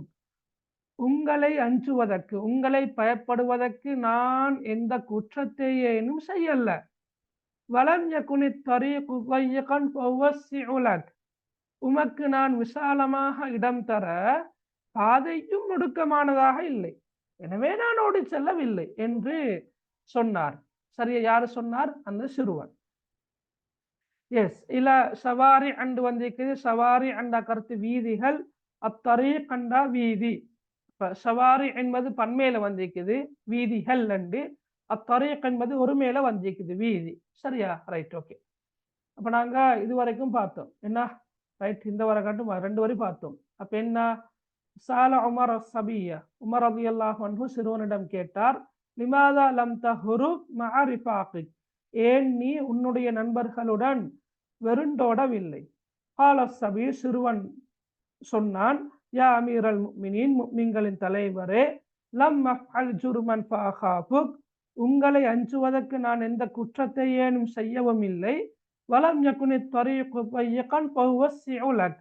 உங்களை அஞ்சுவதற்கு, உங்களை பயப்படுவதற்கு நான் எந்த குற்றத்தையேனும் செய்யல. வலம் யகுனி தரீகு ضيقا فأوسع لك உமக்கு நான் விசாலமாக இடம் தர, பாதையும் ஒடுக்கமானதாக இல்லை, எனவே நான் ஓடி செல்லவில்லை என்று சொன்னார். சரியா? யாரு சொன்னார்? அந்த சிறுவன். எஸ், இல்ல சவாரி அண்டு வந்திருக்குது. சவாரி அண்ட கருத்து வீதிகள், அத்தரீக் கண்டா வீதி. சவாரி என்பது பன்மையில வந்திருக்குது, வீதிகள் அண்டு. அத்தரீக் என்பது ஒரு மேல வந்திருக்குது, வீதி. சரியா? Right, okay. அப்ப நாங்க இதுவரைக்கும் பார்த்தோம் என்ன? ரைட், இந்த வரை காட்டும் 2 வரை பார்த்தோம். அப்ப என்ன? சால உமர் அஸ்ஸபிய, உமர் ரலியல்லாஹு அன்ஹு சிறுவனிடம் கேட்டார். லிமாதா லம் தஹ்ருப் மஅ ரிஃபாகிக் ஏன் நீ உன்னுடைய நண்பர்களுடன் வெருண்டோடவில்லை? கால அஸ்ஸபி சிறுவன் சொன்னான். யா அமீரல் முஃமினீன், முஃமின்களின் தலைவரே. லம் அஃஅல் ஜுர்மன் ஃபஅகாஃபுக் உங்களை அஞ்சுவதற்கு நான் எந்த குற்றத்தை ஏனும் செய்யவும் இல்லை. வலம் யகுனி தரீகு ضيقا فأوسع لك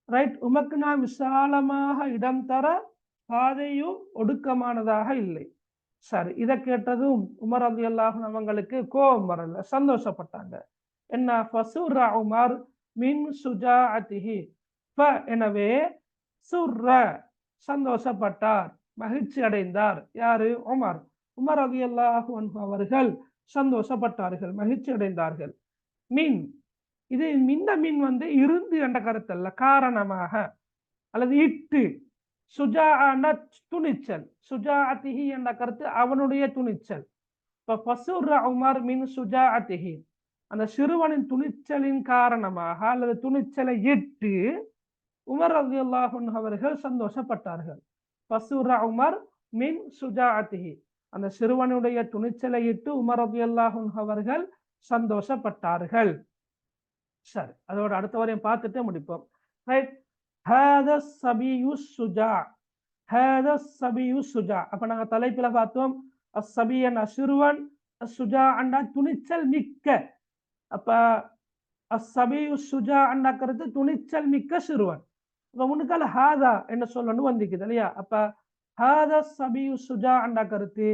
ரைட், உமக்கு நான் விசாலமாக இடம் தர, பாதையும் ஒடுக்கமானதாக இல்லை. சரி, இதை கேட்டதும் உமர் ரலியல்லாஹு அன்ஹு அவங்களுக்கு கோபம் வரல, சந்தோஷப்பட்டாங்க. என்ன? ஃபசுர்ர உமர் மின் சுஜாஅத்திஹி எனவே சுர்ர சந்தோஷப்பட்டார், மகிழ்ச்சி அடைந்தார். யாரு? உமர். உமர் ரலியல்லாஹு அன்ஹு அவர்கள் சந்தோஷப்பட்டார்கள், மகிழ்ச்சி அடைந்தார்கள். மின், இது மின்ன மின் வந்து இருந்து என்ற கருத்தல்ல, காரணமாக அல்லது இட்டு. சுஜாஅன துணிச்சல், சுஜாஅத்திஹி என்ற கருத்து அவனுடைய துணிச்சல். ஃபசுர்ர உமர் மின் சுஜாஅத்திஹி அந்த சிறுவனின் துணிச்சலின் காரணமாக அல்லது துணிச்சலை இட்டு உமர் ரலியல்லாஹு அன்ஹு அவர்கள் சந்தோஷப்பட்டார்கள். ஃபசுர்ர உமர் மின் சுஜாஅத்திஹி அந்த சிறுவனுடைய துணிச்சலை இட்டு உமர் ரலியல்லாஹு அன்ஹு அவர்கள் சந்தோஷப்பட்டார்கள். சரி, அதோட அடுத்த வரையும் பார்த்துட்டு முடிப்போம். ரைட், ஹாதா ஸபியு ஸுஜா, ஹாதா ஸபியு ஸுஜா. அப்ப நாங்க தலைப்புல பார்த்தோம் அஸ்ஸபியன் சிறுவன், அஸ்ஸுஜா அண்டா துணிச்சல் மிக்க. அப்ப அஸ்ஸபியு ஸுஜா அண்டா கருத்து துணிச்சல் மிக்க சிறுவன். அப்ப முன்னுக்கால ஹாதா என்ன சொல்லணும் வந்திக்குது இல்லையா? அப்ப ஹாதா ஸபியு ஸுஜா அண்டா கருத்து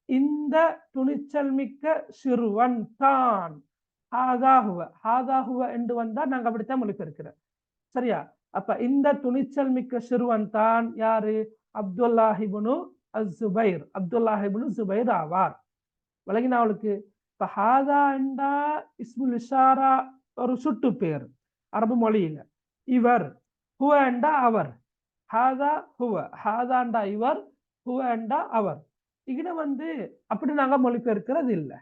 இந்த துணிச்சல் மிக்க சிறுவன் தான். ஹாதாஹுவ என்று வந்தா நாங்க அப்படித்தான் மொழிபெயர்க்கிறோம். சரியா? அப்ப இந்த துணிச்சல் மிக்க சிறுவன் தான் யாரு? அப்துல்லாஹ் இப்னு அஸ்-ஸுபைர், அப்துல்லாஹ் இப்னு ஸுபைர் ஆவார். விளங்கினா அவளுக்கு? இப்ப ஹாதா என்றா இஸ்முல் இஷாரா, ஒரு சுட்டு பேர் அரபு மொழியில. இவர், ஹுவ என்றா அவர். ஹாதா ஹுவ, ஹாதாண்டா இவர், ஹுவ என்றா அவர். இங்க வந்து அப்படி நாங்க மொழிபெயர்க்கிறது இல்லை.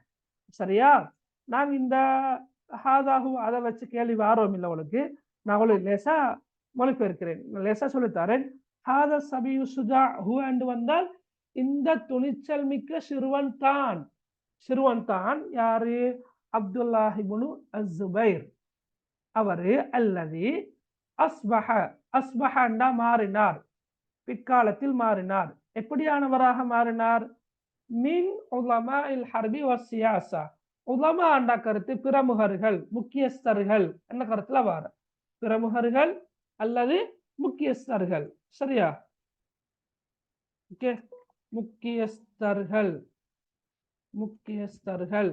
சரியா? நான் இந்த ஹாதாஹு அதை வச்சு கேள்வி ஆர்வம் இல்லை உங்களுக்கு. நான் உங்களுக்கு லேசா மொழிபெயர்க்கிறேன், லேசா சொல்லித்தரேன். ஹாதா ஸபியு ஸுஜா ஹு என்று வந்தால் இந்த துணிச்சல் மிக்க சிறுவன் தான். சிறுவன் தான் யாரு? அப்துல்லாஹ் இப்னு அஸ்-ஸுபைர் அவரு. அல்லதி அஸ்பஹ, அஸ்பஹண்டா மாறினார், பிற்காலத்தில் மாறினார். எப்படியானவராக மாறினார்? மின் உலமாஇல் ஹர்பி வஸ்ஸியாஸா, உலமா என்ற கருத்து பிரமுகர்கள், முக்கியஸ்தர்கள் என்ற கருத்துல வார. பிரமுகர்கள் அல்லது முக்கியஸ்தர்கள். சரியா? ஓகே, முக்கியஸ்தர்கள், முக்கியஸ்தர்கள்.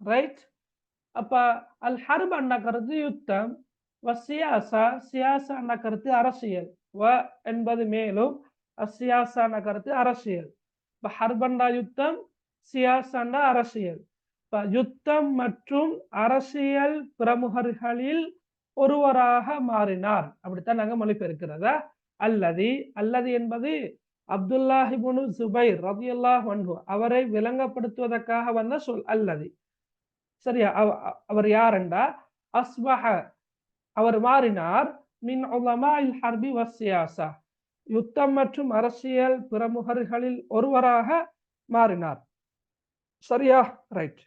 ரைட். அப்ப அல் ஹர்ப் என்ற கருத்து யுத்தம், வஸ்ஸியாஸா, சியாஸா என்ற கருத்து அரசியல். வ என்பது மேலும், அசியாசான கருத்து அரசியல். இப்ப ஹர்பண்டா யுத்தம், சியாசாண்டா அரசியல். இப்ப யுத்தம் மற்றும் அரசியல் பிரமுகர்களில் ஒருவராக மாறினார். அப்படித்தான் நாங்க மொழிபெயர்க்கிறதா. அல்லது அல்லது என்பது அப்துல்லாஹ் இப்னு ஜுபைர் ரலியல்லாஹு அன்ஹு அவரை விளங்கப்படுத்துவதற்காக வந்த சொல். அல்லது சரியா, அவர் யாரெண்டா அஸ்பஹ அவர் மாறினார், மின் உலமாஇல் ஹர்பி வஸ்ஸியாஸா யுத்தம் மற்றும் அரசியல் பிரமுகர்களில் ஒருவராக மாறினார். சரியா, ரைட்,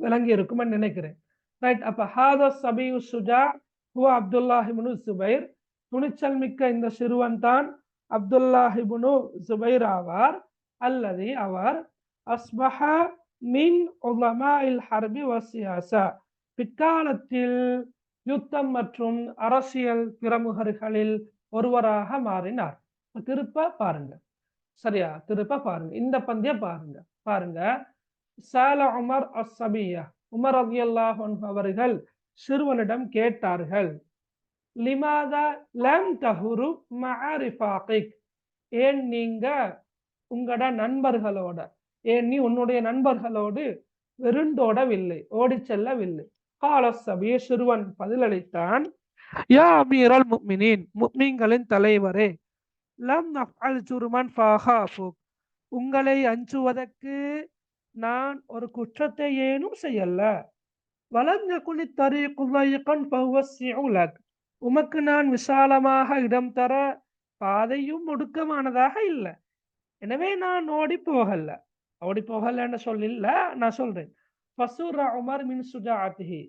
விளங்கி இருக்கும்னு நினைக்கிறேன். ரைட், அப்ப ஹாதா சபியு சுஜா ஹுவ அப்துல்லாஹ் இப்னு ஜுபைர், துணிச்சல் மிக்க இந்த சிறுவன் தான் அப்துல்லாஹ் இப்னு ஜுபைர் ஆவார். அல்லது அவர் அஸ்பஹ மின் உலமாஇல் ஹர்பி வஸ்ஸியாஸா பிற்காலத்தில் யுத்தம் மற்றும் அரசியல் பிரமுகர்களில் ஒருவராக மாறினார். திருப்ப பாருங்க, சரியா, திருப்ப பாருங்க, இந்த பந்திய பாருங்க. பாருங்க, சால உமர் அஸ்ஸபியா, உமர் ரலியல்லாஹு அன்ஹு அவர்கள் சிறுவனிடம் கேட்டார்கள், லிமாதா லம் தஹுரு மஅ ரிஃபாகிக், ஏன் நீங்க உங்களோட நண்பர்களோட, ஏன் நீ உன்னுடைய நண்பர்களோடு வெறுண்டோடவில்லை, ஓடி செல்லவில்லை. கால சபி, சிறுவன் பதிலளித்தான், யா அமீரல் முஃமினீன், முஃமின்களின் தலைவரே, லம் நஃஅல் ஜுர்மன் ஃபஹாஃபுக், உங்களை அஞ்சுவதற்கு நான் ஒரு குற்றத்தை ஏனும் செய்யல. வலம் யகுனி தரீகு ضيقا فوسع لك, உமக்கு நான் விசாலமாக இடம் தர பாதையும் ஒடுக்கமானதாக இல்லை, எனவே நான் ஓடி போகலன்னு சொல்லில்ல, நான் சொல்றேன். ஃபஸுர உமர் மின் சுஜாஅத்திஹி,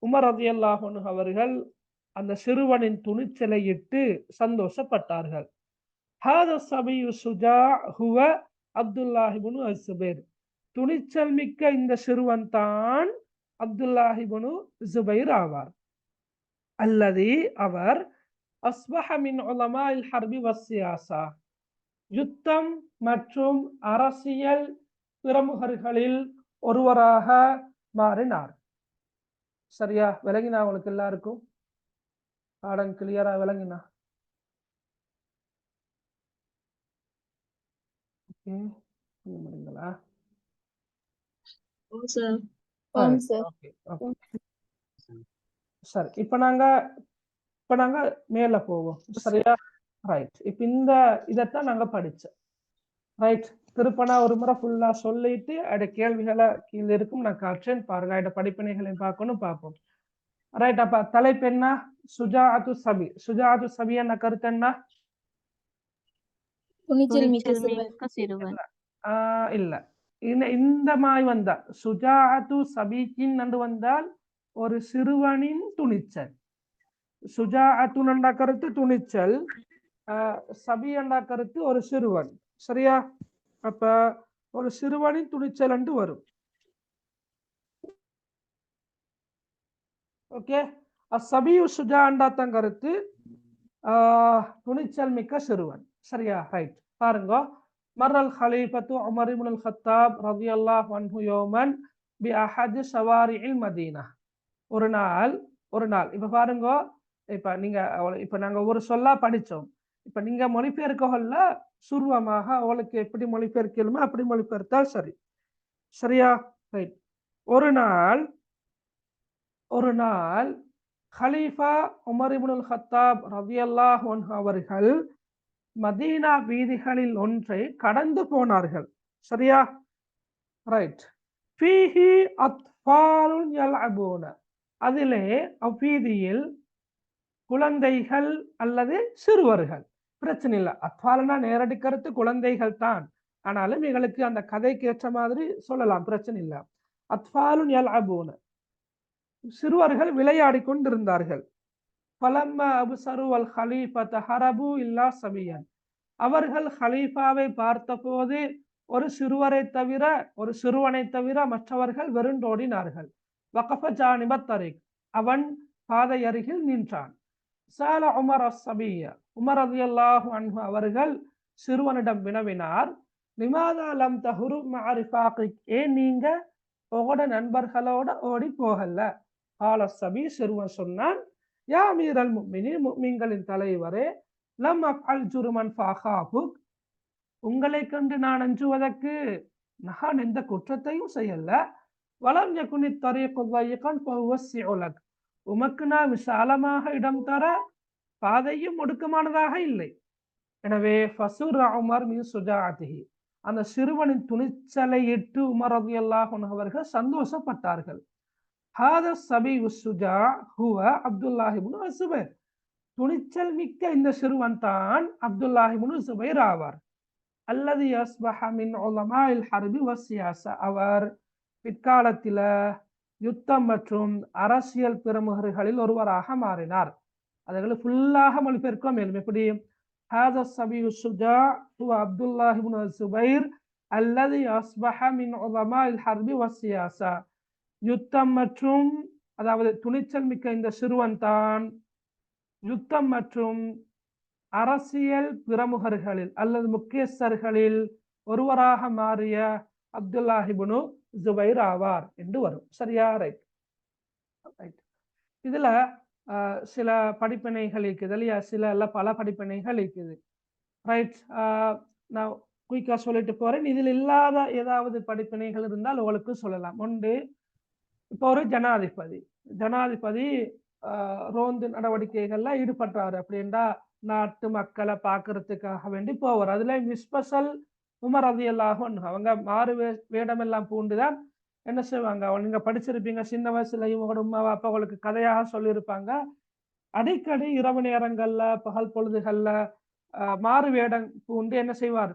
உமர் ரலியல்லாஹு அன்ஹு அவர்கள் அந்த சிறுவனின் துணிச்சலை இட்டு சந்தோஷப்பட்டார்கள். ஹாதா சபியு சுஜா ஹுவ அப்துல்லாஹ் இப்னு அஸ்ஸுபைர், துணிச்சல் மிக்க இந்த சிறுவன் தான் அப்துல்லாஹ் இப்னு ஜுபைர் ஆவார். அல்லது அவர் அஸ்பஹ மின் உலமாஇல் ஹர்பி வஸ்ஸியாஸா, யுத்தம் மற்றும் அரசியல் பிரமுகர்களில் ஒருவராக மாறினார். சரியா, விளங்கினா உங்களுக்கு எல்லாருக்கும்? பாடம் கிளியரா விளங்கினா? முடியுங்களா? சரி, இப்ப நாங்க மேல போவோம். சரியா, ரைட். இப்ப இதத்தான் நாங்க படிச்சோம். ரைட், திருப்பனா ஒரு முறை ஃபுல்லா சொல்லிட்டு அட கேள்விகளை கீழே இருக்கும், நான் காற்றேன் பாருங்க. அட படிப்பினைகளையும் பார்ப்போம். ரைட், அப்ப தலைப்பு என்ன? சுஜாஅத்து சபி. சுஜாஅத்து சபி என்ன கருத்து என்ன? துணிச்சல் மிக்க சிறுவன். இல்ல, இந்த மாதிரி வந்தா சுஜாஅத்து சபிக்கின் என்று வந்தால் ஒரு சிறுவனின் துணிச்சல். சுஜாஅத்து என்ற கருத்து துணிச்சல், சபி என்ற கருத்து ஒரு சிறுவன். சரியா, அப்ப ஒரு சிறுவனின் துணிச்சல் என்று வரும். ஓகே, அஸ்ஸபியு சுஜா என்றாத்தான் கருத்து துணிச்சல் மிக்க சிறுவன். சரியா, ரைட். பாருங்க, மர்ரல் ஹலீஃபத்து உமர் இப்னுல் கத்தாப் ரலியல்லாஹு அன்ஹு யௌமன் பி அஹதி ஷவாரிஇல் மதீனா. ஒரு நாள் இப்ப பாருங்க, இப்ப நாங்க ஒரு சொல்லா படிச்சோம். இப்ப நீங்க மொழிபெயர்க்கல சுருவமாக அவளுக்கு எப்படி மொழிபெயர்க்கலுமோ அப்படி மொழிபெயர்த்தால் சரி. சரியா, ரைட். ஒரு நாள் ஹலீஃபா உமர் இப்னுல் கத்தாப் ரலியல்லாஹு அன்ஹு அவர்கள் மதீனா வீதிகளில் ஒன்றை கடந்து போனார்கள். சரியா, ரைட். ஃபீஹி அத்ஃபாலுன் யல்அபூன, அதிலே அவ்வீதியில் குழந்தைகள் அல்லது சிறுவர்கள். பிரச்சனை இல்லை, அத்ஃபால்னா நேரடி கருத்து குழந்தைகள் தான், ஆனாலும் எங்களுக்கு அந்த கதைக்கு ஏற்ற மாதிரி சொல்லலாம், பிரச்சனை இல்லை. அத்ஃபாலுன் யல்அபூன, சிறுவர்கள் விளையாடி கொண்டிருந்தார்கள். ஃபலம்மா அப்ஸரு வல் ஹலீஃபத ஹரபு இல்லா சபியன், அவர்கள் ஹலீஃபாவை பார்த்தபோது ஒரு சிறுவனை தவிர மற்றவர்கள் வெறுண்டோடினார்கள். வகஃப ஜானிபத் தரீக், அவன் பாதை அருகில் நின்றான். சால உமர் அஸ்ஸபிய, உமர் ரலியல்லாஹு அன்ஹு அவர்கள் சிறுவனிடம் வினவினார், லிமாதா லம் தஹுரு மஅ ரிஃபாகிக், ஏன் நீங்க உங்களோட நண்பர்களோட ஓடி போகல? கால சபி, சிறுவன் சொன்னான், யா அமீரல் முஃமினீன், முஃமின்களின் தலைவரே, லம் அஃஅல் ஜுர்மன் ஃபஅகாஃபுக், உங்களை கண்டு நான் அஞ்சுவதற்கு நான் எந்த குற்றத்தையும் செய்யல. வலம் யகுனி தரீகு ضيقன் ஃபஉவஸ்ஸிஉ லக், உமக்கு நான் விசாலமாக இடம் தர பாதையும் ஒடுக்கமானதாக இல்லை. எனவே ஃபசுர உமர் மின் சுஜாஅத்திஹி, அந்த சிறுவனின் துணிச்சலை இட்டு உமர் ரலியல்லாஹு அன்ஹு அவர்கள் சந்தோஷப்பட்டார்கள். ஹாதா ஸபீயு ஸுஜா ஹுவ அப்துல்லாஹ் இப்னு அஸ்ஸுபைர், துணிச்சல் மிக்க இந்த சிறுவன் தான் அப்துல்லாஹ் இப்னு ஸுபைர் ஆவார். அல்லது அஸ்பஹ மின் உலமாஇல் ஹர்பி வஸ்ஸியாஸா, அவர் பிற்காலத்தில யுத்தம் மற்றும் அரசியல் பிரமுகர்களில் ஒருவராக மாறினார். அதுகளை ஃபுல்லாக மொழிபெயர்க்க மேலும் எப்படி, ஹாதா ஸபீயு ஸுஜா ஹுவ அப்துல்லாஹ் இப்னு ஸுபைர் அல்லது அஸ்பஹ மின் உலமாஇல் ஹர்பி வஸ்ஸியாஸா, யுத்தம் மற்றும் அதாவது துணிச்சல் மிக்க இந்த சிறுவன் தான் யுத்தம் மற்றும் அரசியல் பிரமுகர்களில் அல்லது முக்கியஸ்தர்களில் ஒருவராக மாறிய அப்துல்லாஹ் இப்னு ஸுபைர் ஆவார் என்று வரும். சரியா? ரைட். இதுல சில படிப்பினைகள் இருக்குது இல்லையா, சில அல்ல பல படிப்பினைகள் இருக்குது. ரைட். நான் குயிக்கா சொல்லிட்டு போறேன். இதில் இல்லாத ஏதாவது படிப்பினைகள் இருந்தால் உங்களுக்கு சொல்லலாம். ஒன்று, இப்போ ஒரு ஜனாதிபதி ரோந்து நடவடிக்கைகள்ல ஈடுபடுறாரு அப்படின்னா நாட்டு மக்களை பார்க்கறதுக்காக வேண்டி போவார். அதுல மிஸ்பசல் உமர் ரலியல்லாஹு அன்ஹு அவங்க மாறு வேடம் எல்லாம் பூண்டுதான் என்ன செய்வாங்க, நீங்க படிச்சிருப்பீங்க, சின்ன வயசுல இவங்களோட உமா அப்பா உங்களுக்கு கதையாக சொல்லியிருப்பாங்க. அடிக்கடி இரவு நேரங்கள்ல பகல் பொழுதுகள்ல மாறு வேடம் பூண்டு என்ன செய்வார்,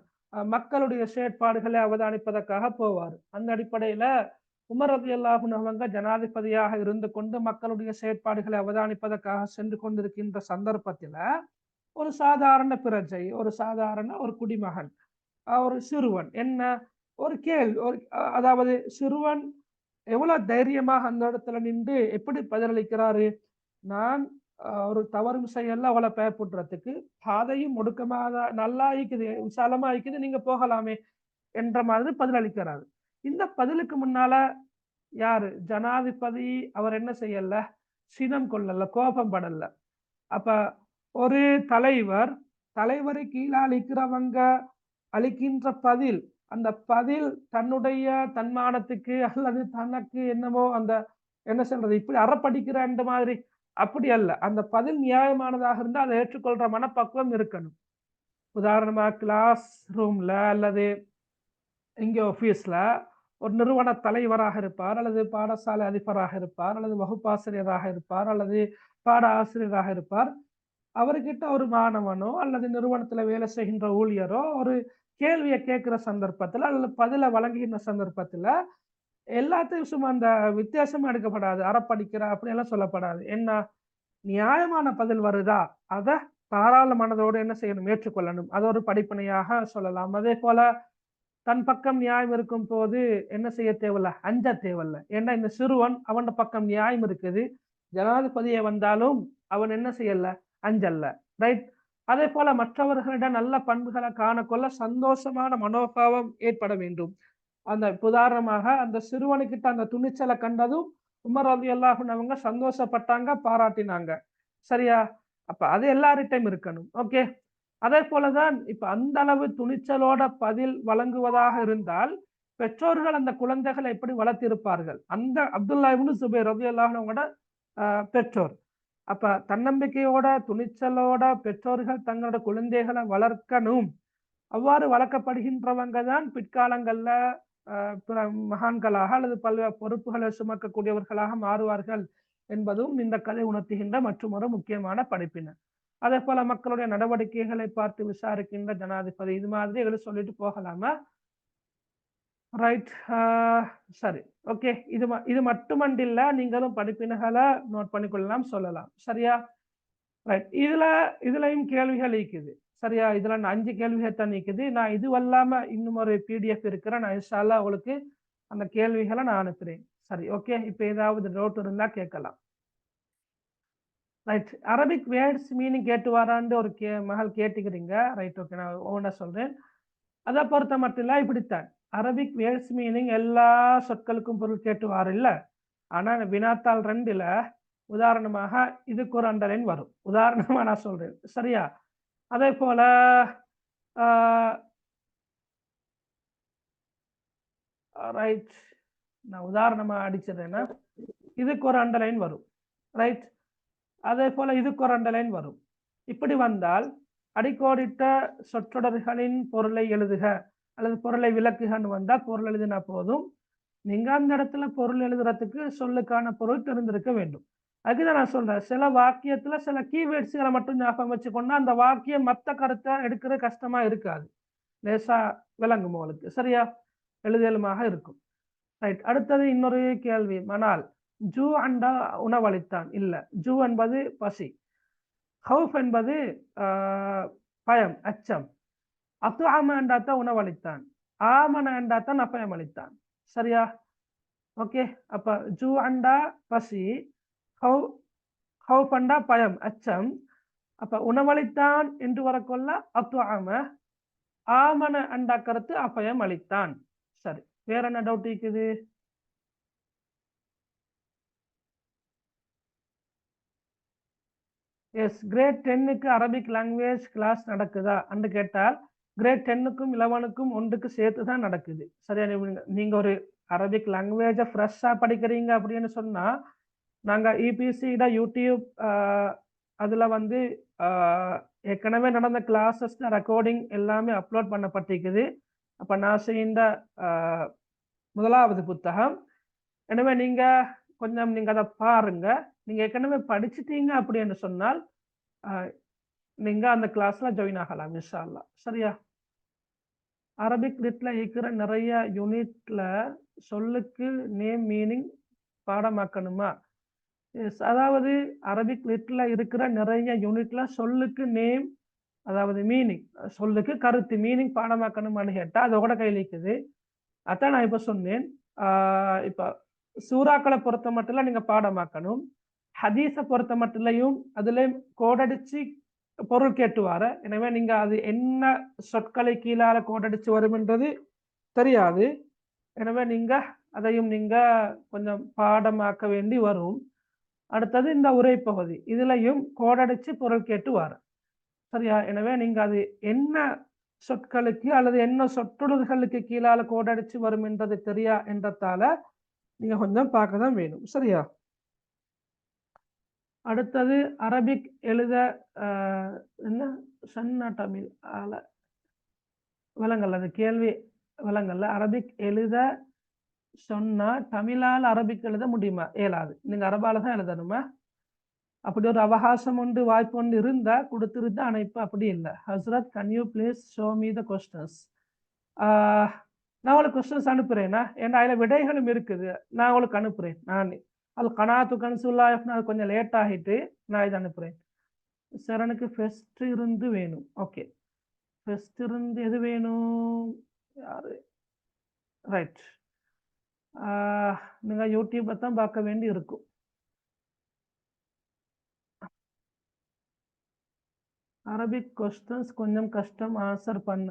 மக்களுடைய செயற்பாடுகளை அவதானிப்பதற்காக போவார். அந்த அடிப்படையில உமர் ரலியல்லாஹு அன்ஹு அவங்க ஜனாதிபதியாக இருந்து கொண்டு மக்களுடைய செயற்பாடுகளை அவதானிப்பதற்காக சென்று கொண்டிருக்கின்ற சந்தர்ப்பத்துல ஒரு சாதாரண பிரஜை, ஒரு குடிமகன், ஒரு சிறுவன் என்ன ஒரு அதாவது சிறுவன் எவ்வளவு தைரியமாக அந்த இடத்துல நின்று எப்படி பதிலளிக்கிறாரு, நான் ஒரு தவறும் செய்யல, அவளை பயப்படுறதுக்கு பாதையும் ஒடுக்கமாக நல்லா இருக்குது, விசாலமா இருக்குது, நீங்க போகலாமே என்ற மாதிரி பதிலளிக்கிறாரு. இந்த பதிலுக்கு முன்னால யாரு ஜனாதிபதி அவர் என்ன செய்யல, சினம் கொள்ளல, கோபம் படல. அப்ப ஒரு தலைவரை கீழாளிக்கிறவங்க அளிக்கின்ற பதில், அந்த பதில் தன்னுடைய தன்மானத்துக்கு அல்லது தனக்கு என்னமோ அந்த என்ன சொல்றது இப்படி அறப்படிக்கிற அந்த மாதிரி அப்படி அல்ல. அந்த பதில் நியாயமானதாக இருந்தால் அதை ஏற்றுக்கொள்ற மனப்பக்குவம் இருக்கணும். உதாரணமா கிளாஸ் ரூம்ல அல்லது இங்க ஆபீஸ்ல ஒரு நிறுவன தலைவராக இருப்பார், அல்லது பாடசாலை அதிபராக இருப்பார், அல்லது வகுப்பாசிரியராக இருப்பார், அல்லது பாட ஆசிரியராக இருப்பார். அவர்கிட்ட ஒரு மாணவனோ அல்லது நிறுவனத்துல வேலை செய்கின்ற ஊழியரோ ஒரு கேள்வியை கேட்கிற சந்தர்ப்பத்துல அல்லது பதில வழங்குகின்ற சந்தர்ப்பத்துல எல்லாத்தையும் சும்மா அந்த வித்தியாசமா எடுக்கப்படாது, அறப்படிக்கிற அப்படி எல்லாம் சொல்லப்படாது. என்ன நியாயமான பதில் வருதா அதை தாராள மனதோடு என்ன செய்யணும், ஏற்றுக்கொள்ளணும். அது ஒரு படிப்பினையாக சொல்லலாம். அதே போல தன் பக்கம் நியாயம் இருக்கும் போது என்ன செய்ய தேவையில்ல, அஞ்ச தேவையில்ல. ஏன்னா இந்த சிறுவன் அவன் பக்கம் நியாயம் இருக்குது, ஜனாதிபதியே வந்தாலும் அவன் என்ன செய்யல, அஞ்சல்ல. ரைட். அதே போல மற்றவர்களிடம் நல்ல பண்புகளை காணக்கொள்ள சந்தோஷமான மனோபாவம் ஏற்பட வேண்டும். அந்த உதாரணமாக அந்த சிறுவனுக்கிட்ட அந்த துணிச்சலை கண்டதும் உமர் ரலியல்லாஹு அன்ஹு அவங்க சந்தோஷப்பட்டாங்க, பாராட்டினாங்க. சரியா? அப்ப அது எல்லார்கிட்டையும் இருக்கணும். ஓகே. அதே போலதான் இப்ப அந்த அளவு துணிச்சலோட பதில் வழங்குவதாக இருந்தால் பெற்றோர்கள் அந்த குழந்தைகளை எப்படி வளர்த்திருப்பார்கள், அந்த அப்துல்லாஹ் இப்னு ஸுபைர் ரலியல்லாஹு அன்ஹு அவங்களோட பெற்றோர். அப்ப தன்னம்பிக்கையோட துணிச்சலோட பெற்றோர்கள் தங்களோட குழந்தைகளை வளர்க்கணும். அவ்வாறு வளர்க்கப்படுகின்றவங்க தான் பிற்காலங்கள்ல மகான்களாக அல்லது பல்வேறு பொறுப்புகளை சுமக்கக்கூடியவர்களாக மாறுவார்கள் என்பதும் இந்த கதை உணர்த்துகின்ற மற்றும் ஒரு முக்கியமான படிப்பினர். அதே போல மக்களுடைய நடவடிக்கைகளை பார்த்து விசாரிக்கின்ற ஜனாதிபதி, இது மாதிரி சொல்லிட்டு போகலாமா? ரைட். சரி. ஓகே. இது மட்டுமண்டில்ல, நீங்களும் படிப்பினைகளை நோட் பண்ணிக்கொள்ளலாம், சொல்லலாம். சரியா? ரைட். இதுலயும் கேள்விகள் இருக்குது. சரியா? இதுல 5 கேள்விகள் தான் இருக்குது. நான் இது அல்லாம இன்னும் ஒரு பிடிஎஃப் இருக்கிறேன், நான் இன்ஷா அல்லாஹ் உங்களுக்கு அந்த கேள்விகளை நான் அனுப்புறேன். சரி. ஓகே. இப்ப ஏதாவது டவுட் இருந்தா கேட்கலாம். ரைட். அரபிக் வேர்ட்ஸ் மீனிங் கேட்டு வரான்னு ஒரு மகள் கேட்டுக்கிறீங்க. ரைட். ஓகே. நான் ஒவ்வொன்றா சொல்றேன். அதை பொறுத்த மட்டும் இல்ல, இப்படித்தான் அரபிக் வேர்ட்ஸ் மீனிங் எல்லா சொற்களுக்கும் பொருள் கேட்டு வார இல்ல. ஆனா வினாத்தாள் 2ல உதாரணமாக இதுக்கு ஒரு அண்டர்லைன் வரும். உதாரணமா நான் சொல்றேன். சரியா? அதே போல ரைட், நான் உதாரணமா அடிச்சிடுறேன்னா இதுக்கு ஒரு அண்டர்லைன் வரும். ரைட், அதே போல இதுக்கு ஒரு அண்டர்லைன் வரும். இப்படி வந்தால் அடிக்கோடிட்ட சொற்றொடர்களின் பொருளை எழுதுக அல்லது பொருளை விளக்குகன்னு வந்தால் பொருள் எழுதினா போதும். நீங்க அந்த இடத்துல பொருள் எழுதுறதுக்கு சொல்லுக்கான பொருள் தெரிந்திருக்க வேண்டும். அதுதான் நான் சொல்றேன், சில வாக்கியத்துல சில கீவேர்ட்ஸ்களை மட்டும் ஞாபகம் வச்சுக்கொண்டா அந்த வாக்கியம் மற்ற கருத்தை எடுக்கிறது கஷ்டமா இருக்காது, லேசா விளங்கும் உங்களுக்கு. சரியா? எழுதலுமாக இருக்கும். ரைட், அடுத்தது இன்னொரு கேள்வி. மனால் ஜூ அண்டா உணவளித்தான். இல்ல, ஜூ என்பது பசி, ஹவுஃப் என்பது பயம், அச்சம். அத்துஆம என்றாத்தான் உணவளித்தான், ஆமன என்றாத்தான் அபயம் அளித்தான். சரியா? ஓகே, அப்ப ஜூ அண்டா பசி, ஹவுஃப் அண்டா பயம், அச்சம். அப்ப உணவளித்தான் என்று வரக்கொள்ள அத்துஆம, ஆமன அண்டா கருத்து அபயம் அளித்தான். சரி, வேற என்ன டவுட் இருக்குது? எஸ், கிரேட் 10க்கு அரபிக் லாங்குவேஜ் கிளாஸ் நடக்குதா என்று கேட்டால் கிரேட் 10க்கும் 11க்கும் ஒன்றுக்கு சேர்த்து தான் நடக்குது. சரியா? நீங்க ஒரு அரபிக் லாங்குவேஜை ஃப்ரெஷ்ஷாக படிக்கிறீங்க அப்படின்னு சொன்னா நாங்கள் இபிசியோட யூடியூப் அதில் வந்து ஏற்கனவே நடந்த கிளாஸஸ் ரெக்கார்டிங் எல்லாமே அப்லோட் பண்ணப்பட்டிருக்குது. அப்போ நான் செய்த முதலாவது புத்தகம். எனவே நீங்கள் கொஞ்சம் நீங்கள் அதை பாருங்க. நீங்கள் ஏற்கனவே படிச்சுட்டீங்க அப்படின்னு சொன்னால் நீங்கள் அந்த கிளாஸில் ஜாயின் ஆகலாம் இன்ஷா அல்லாஹ். சரியா? அரபிக் லிட்ல இருக்கிற நிறைய யூனிட்ல சொல்லுக்கு நேம் மீனிங் பாடமாக்கணுமா? எஸ், அதாவது அரபிக் லிட்ல இருக்கிற நிறைய யூனிட்ல சொல்லுக்கு நேம், அதாவது மீனிங், சொல்லுக்கு கருத்து, மீனிங் பாடமாக்கணுமான்னு கேட்டால் அதோட கையில் இருக்குது. அதான் நான் இப்போ சொன்னேன். இப்போ சூறாக்களை பொறுத்த மட்டும் நீங்க பாடமாக்கணும். ஹதீஸை பொறுத்த மட்டும் அதுல கோடடிச்சு பொருள் கேட்டுவார. எனவே நீங்க அது என்ன சொற்களை கீழால கோடடிச்சு வரும்ன்றது தெரியாது. எனவே நீங்க அதையும் நீங்க கொஞ்சம் பாடமாக்க வேண்டி வரும். அடுத்தது இந்த உரை பகுதி, இதுலயும் கோடடிச்சு பொருள் கேட்டு வார. சரியா? எனவே நீங்க அது என்ன சொற்களுக்கு அல்லது என்ன சொற்றொடர்களுக்கு கீழால கோடடிச்சு வரும் என்றது தெரியா என்றதால நீங்க கொஞ்சம் பார்க்க தான் வேணும். சரியா? அடுத்தது அரபிக் எழுத என்ன சன்னா தமிழ் விலங்கல்ல, அந்த கேள்வி விலங்கல்ல. அரபிக் எழுத சொன்னா தமிழால் அரபிக் எழுத முடியுமா? இயலாது. நீங்க அரபால தான் எழுதணுமா? அப்படி ஒரு அவகாசம் உண்டு, வாய்ப்பு ஒன்று இருந்தா கொடுத்துருந்தா அனுப்ப. அப்படி இல்லை. Hazrat, can you please show me the questions? நான் உங்களுக்கு கொஸ்டின்ஸ் அனுப்புறேன்னா, ஏன்னா அதில் விடைகளும் இருக்குது, நான் உங்களுக்கு அனுப்புறேன். நான் அது கனாத்து கன்சுல்லா கொஞ்சம் லேட் ஆகிட்டு நான் இதை அனுப்புறேன். சரணுக்கு ஃபெஸ்ட் இருந்து வேணும். ஓகே, ஃபெஸ்ட் இருந்து எது வேணும்? யாரு? ரைட், நீங்கள் யூடியூப்பை தான் பார்க்க வேண்டி இருக்கும். அரபிக் கொஸ்டின்ஸ் கொஞ்சம் கஷ்டம் ஆன்சர் பண்ண.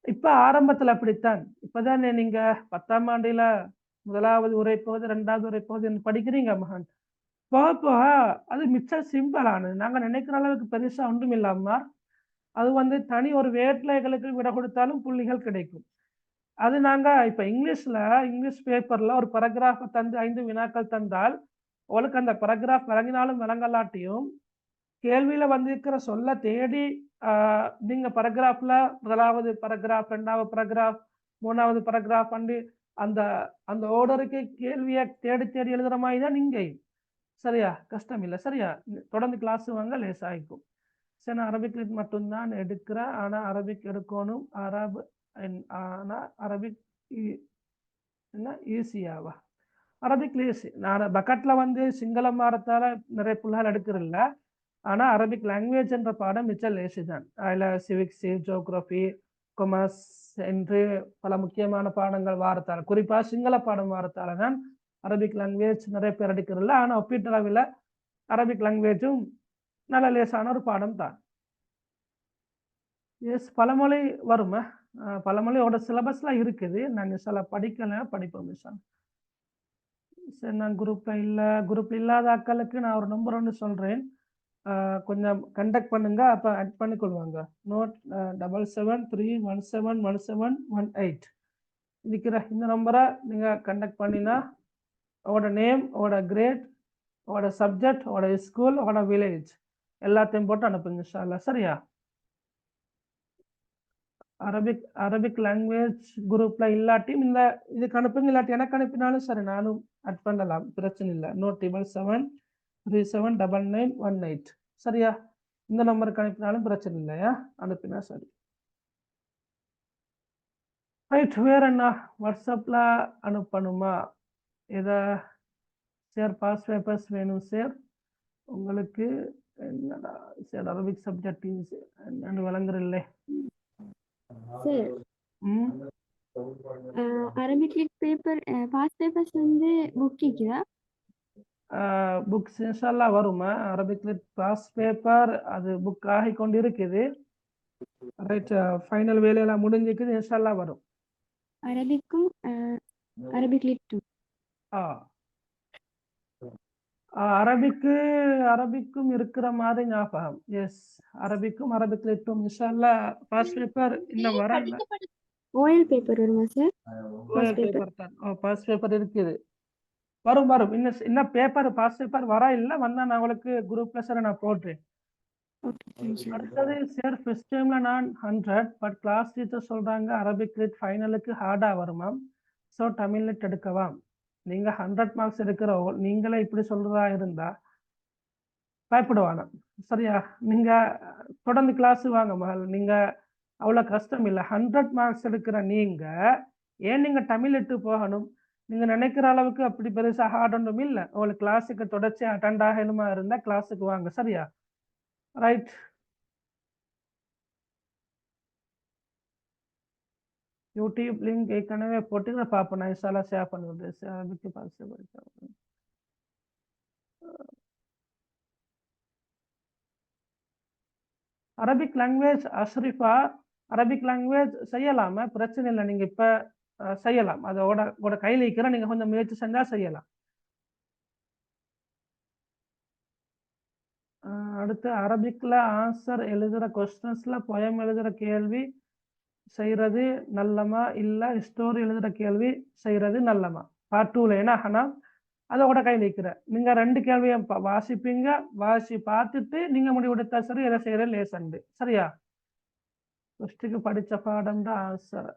இப்போ ஆரம்பத்தில் அப்படித்தான். இப்போதான் நீங்கள் 10ஆம் ஆண்டில் முதலாவது உரை போகுது, 2வது உரை போகுது படிக்கிறீங்க மகான். போக போக அது மிச்சம் சிம்பிளானது. நாங்கள் நினைக்கிற அளவுக்கு பெருசாக ஒன்றும் இல்லாம அது வந்து தனி ஒரு வேட்லைகளுக்கு விட கொடுத்தாலும் புள்ளிகள் கிடைக்கும். அது நாங்கள் இப்போ இங்கிலீஷ் பேப்பரில் ஒரு பரகிராஃபை தந்து 5 வினாக்கள் தந்தால் உங்களுக்கு அந்த பரகிராஃப் விளங்கினாலும் விளங்கலாட்டியும் கேள்வியில வந்திருக்கிற சொல்ல தேடி நீங்க பரகிராஃப்ல முதலாவது பரகிராஃப், 2வது பரகிராஃப், 3வது பரகிராஃப் வந்து அந்த அந்த ஓர்டருக்கு கேள்வியை தேடி தேடி எழுதுற மாதிரி தான் நீங்க. சரியா? கஷ்டம் இல்லை. சரியா? தொடர்ந்து கிளாஸ் வாங்க, லேஸ் ஆகிக்கும். சரி, நான் அரபிக் மட்டும்தான் எடுக்கிறேன். ஆனால் அரபிக் எடுக்கணும். ஆனால் அரபிக் என்ன ஈஸியாவா? Arabic easy. நான் பக்கெட்டில் வந்து சிங்களம் மாறத்தால் நிறைய பிள்ளைகள் எடுக்கிறதில்ல. ஆனால் அரபிக் லாங்குவேஜ் என்ற பாடம் மிச்சம் லேசி தான். அதில் சிவிக்ஸு, ஜியோகிராஃபி, கொமர்ஸ் என்று பல முக்கியமான பாடங்கள் வாரத்தால், குறிப்பாக சிங்கள பாடம் வாரத்தால் தான் அரபிக் லாங்குவேஜ் நிறைய பேர் எடுக்கிறதில்ல. ஆனால் ஒப்பீட்டளவில் அரபிக் லாங்குவேஜும் நல்ல லேசான ஒரு பாடம் தான். எஸ், பழமொழி வருமா? பழமொழியோட சிலபஸ்லாம் இருக்குது. நாங்கள் சில படிக்கலாம், படிப்போம் மிஷான். சரி, நான் குரூப்ல இல்லாத ஆட்களுக்கு நான் ஒரு நம்பர் ஒன்று சொல்றேன். கொஞ்சம் கண்டக்ட் பண்ணுங்க, அப்ப ஆட் பண்ணிக்கொள்வாங்க. நோட் 7731717118 இருக்கிற இந்த நம்பரை நீங்க கண்டக்ட் பண்ணினா உங்களோட நேம், உங்களோட கிரேட், உங்களோட சப்ஜெக்ட், உங்களோட ஸ்கூல், உங்களோட வில்லேஜ் எல்லாத்தையும் போட்டு அனுப்புங்க இன்ஷா அல்லாஹ். சரியா? அரபிக் லாங்குவேஜ் குரூப்ல இல்லாட்டியும் இந்த இதுக்கு அனுப்புங்க, இல்லாட்டி எனக்கு அனுப்பினாலும் சரி, நானும் ஆட் பண்ணலாம், பிரச்சனை இல்லை. நோட் 7773799118 சரியா? இந்த நம்பருக்கு அனுப்பினாலும் பிரச்சனை இல்லையா? அனுப்பினா சரி. ரைட், வேற என்ன வாட்ஸ்அப்ல அனுப்பணுமா? ஏதா சார் பாஸ் பேப்பர்ஸ் வேணும் சார் உங்களுக்கு. என்னடா சார் அரபிக் சப்ஜெக்ட் என்னன்னு விளங்குறில்லை. சார் ம் Arabic lit paper pass papers வந்து புக் இருக்குதா? புக்ஸ் இன்ஷால்லா வருமா? அரபிக் லிட் பாஸ் பேப்பர் அது புக் ஆகி கொண்டு இருக்குது. ரைட், ஃபைனல் வேலையெல்லாம் முடிஞ்சிக்குது, இன்ஷால்லா வரும். அரபிக்கும் அரபிக் லிட்டும். அரபிக்கும் இருக்கிற மாதிரி ஞாபகம். எஸ், அரபிக்கும் அரபிக் லிட்டும் இன்ஷால்லா பாஸ் பேப்பர் இன்னும் வரல. ஓஎல் பேப்பர் வருமா சார்? ஓஎல் பேப்பர் தான். பாஸ் பேப்பர் இருக்குது, வரும். இன்னும் பேப்பர் பாஸ் பேப்பர் வர இல்லை, வந்தா நான் உங்களுக்கு குரூப்ல சார் நான் போடுறேன். அடுத்தது சார் ஃபர்ஸ்ட் டைம்ல நான் 100, பட் கிளாஸ் டீச்சர் சொல்றாங்க அரபிக் லிட் ஃபைனலுக்கு ஹார்டா வருமாம், ஸோ தமிழ் லிட் எடுக்கவாம். நீங்க 100 மார்க்ஸ் எடுக்கிற நீங்களே இப்படி சொல்றதா இருந்தா பயப்படுவானா? சரியா? நீங்க தொடர்ந்து கிளாஸ் வாங்க மகள், நீங்க அவ்வளவு கஷ்டம் இல்லை. 100 மார்க்ஸ் எடுக்கிற நீங்க ஏன் நீங்க தமிழ் லிட்டு போகணும்? நீங்க நினைக்கிற அளவுக்கு அப்படி பெருசா ஹார்ட் ஒன்றும் இல்லை. உங்களுக்கு கிளாஸுக்கு தொடர்ச்சி அட்டெண்ட் ஆகணுமா இருந்தா கிளாஸுக்கு வாங்க. சரியா? ரைட். யூடியூப் லிங்க் ஏற்கனவே போட்டு பார்ப்போம், நான் இன்ஷால்லா ஷேர் பண்ணுவேன். அதுக்கு பார்த்து அரபிக் லாங்குவேஜ் அஷ்ரிஃபா, அரபிக் லாங்குவேஜ் செய்யலாமா? பிரச்சனை இல்லை, நீங்க இப்ப செய்யலாம். அதோட கையில் இருக்கிற நீங்க கொஞ்சம் முயற்சி செஞ்சா செய்யலாம். அடுத்து அரபிக்ல ஆன்சர் எழுதுற கொஸ்டின்ஸ்ல போயம் எழுதுற கேள்வி செய்யறது நல்லமா, இல்ல ஸ்டோரி எழுதுற கேள்வி செய்யறது நல்லமா? பார்ட் 2ல ஏன்னா அதோட கையில் இருக்கிற நீங்க 2 கேள்வியும் வாசிப்பீங்க, வாசி பார்த்துட்டு நீங்க முடிவெடுத்தா சரி எதை செய்யற லேசண்டு. சரியா? ஃபர்ஸ்ட்டுக்கு படிச்ச பாடம் தான் ஆன்சர்.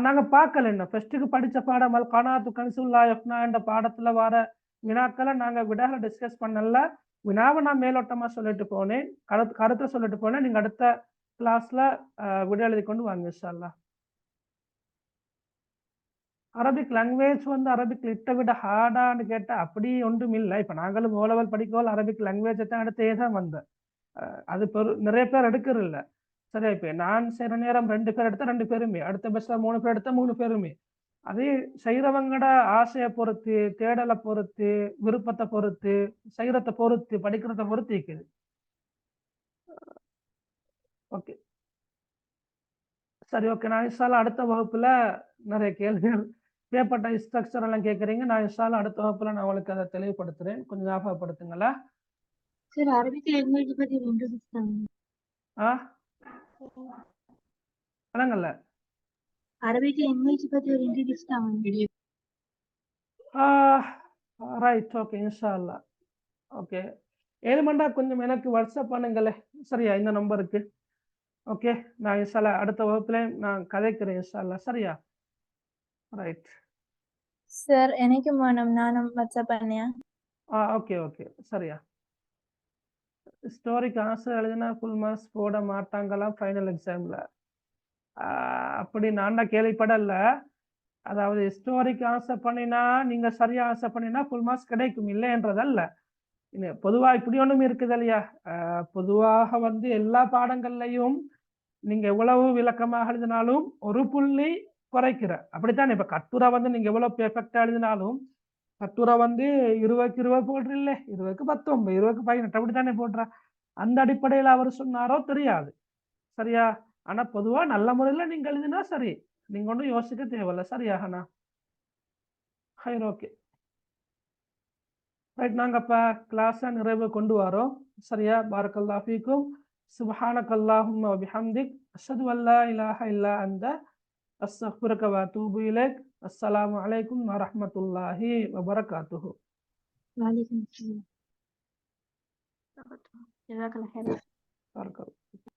நாங்க பார்க்கல, என்ன ஃபர்ஸ்ட்டுக்கு படிச்ச பாடம் அல் கனாத்து கன்சுல்லா யஃப்னா என்ற பாடத்துல வர வினாக்களை நாங்க விடாக டிஸ்கஸ் பண்ணல. வினாவை நான் மேலோட்டமா சொல்லிட்டு போனேன், கருத்தை சொல்லிட்டு போனேன். நீங்க அடுத்த கிளாஸ்ல விட எழுதி கொண்டு வாங்க இன்ஷா அல்லாஹ். அரபிக் லாங்குவேஜ் வந்து அரபிக் லிட்டை விட ஹார்டான்னு கேட்டா அப்படி ஒன்றும் இல்லை. இப்ப நாங்களும் ஓ லெவல் படிக்கோல் அரபிக் லாங்குவேஜை தான் அடுத்தே தான் வந்தேன். அது நிறைய பேர் எடுக்கிறது இல்லை. சரியா? இப்ப நான் சில நேரம் 2 பேர் எடுத்தா 2 பேருமே, அடுத்த பஸ்ல 3 பேர் எடுத்தா 3 பேருமே. அதே செய்யறவங்கட ஆசையை பொறுத்து, தேடலை பொறுத்து, விருப்பத்தை பொறுத்து, செய்யறதை பொறுத்து, படிக்கிறத பொறுத்து இருக்குது. ஓகே சரி, ஓகே. நான் இன்ஷால்லா அடுத்த வகுப்புல நிறைய கேள்விகள் பேப்பட்ட ஸ்ட்ரக்சர் எல்லாம் கேட்குறீங்க. நான் இன்ஷால்லா அடுத்த வகுப்புல நான் உங்களுக்கு அதை தெளிவுபடுத்துறேன், கொஞ்சம் ஞாபகப்படுத்துங்களா? சார் அரபிக் லாங்குவேஜ் பத்தி இன்ட்ரோ듀க்ஷன். வணங்கல்ல, அரபிக் லாங்குவேஜ் பத்தி ஒரு இன்ட்ரோ듀க்ஷன் வீடியோ. ரைட், ஓகே இன்ஷால்லா. ஓகே, ஏழுமண்டா கொஞ்சம் எனக்கு வாட்ஸ்அப் பண்ணுங்களே. சரியா? இந்த நம்பருக்கு. ஓகே, நான் இன்ஷால்லா அடுத்த வகுப்புல நான் கதைக்கிறேன் இன்ஷால்லா. சரியா? ரைட் சார் எனக்கு வேணும், நானும் வாட்ஸ்அப் பண்ணியா? ஓகே சரியா. ஸ்டோரிக்கு ஆன்சர் எழுதினா ஃபுல் மார்க்ஸ் போட மாட்டாங்களாம் ஃபைனல் எக்ஸாம்ல. அப்படி நான் தான் கேள்விப்படல. அதாவது ஸ்டோரிக்கு ஆன்சர் பண்ணினா, நீங்க சரியா ஆன்சர் பண்ணினா ஃபுல் மார்க்ஸ் கிடைக்கும், இல்லைன்றதல்ல. பொதுவா இப்படி ஒண்ணும் இருக்குது இல்லையா? பொதுவாக வந்து எல்லா பாடங்கள்லையும் நீங்க எவ்வளவு விளக்கமாக எழுதினாலும் ஒரு புள்ளி குறைக்கிற, அப்படித்தான். இப்ப கட்டுரை வந்து நீங்க எவ்வளவு பெர்ஃபெக்டா எழுதினாலும் கட்டுரை வந்து 20க்கு 20 போடுற, இல்ல 20க்கு 19, 20க்கு 18 அப்படித்தானே போடுற. அந்த அடிப்படையில் அவர் சொன்னாரோ தெரியாது. சரியா? ஆனா பொதுவா நல்ல முறையில நீங்க எழுதினா சரி, நீங்க ஒன்றும் யோசிக்க தேவையில்ல. சரியாகண்ணா? ஹைர், ஓகே. ரைட், நாங்கள் இப்போ கிளாஸை நிறைவு கொண்டு வரோம். சரியா? பாரக்கல்லாஹு ஃபீக்கும். சுப்ஹானக்கல்லாஹும்ம வ பிஹம்திக் அஷ்ஹது அல்லா இலாஹ இல்லா அன்த அஸ்தக்ஃபிருக வ அத்தூபு இலைக். அஸ்ஸலாமு அலைக்கும் வ ரஹ்மத்துல்லாஹி வ பரகாத்துஹு. وعليكم السلام. جزاك الله خير. பாரக்கல்லாஹ்.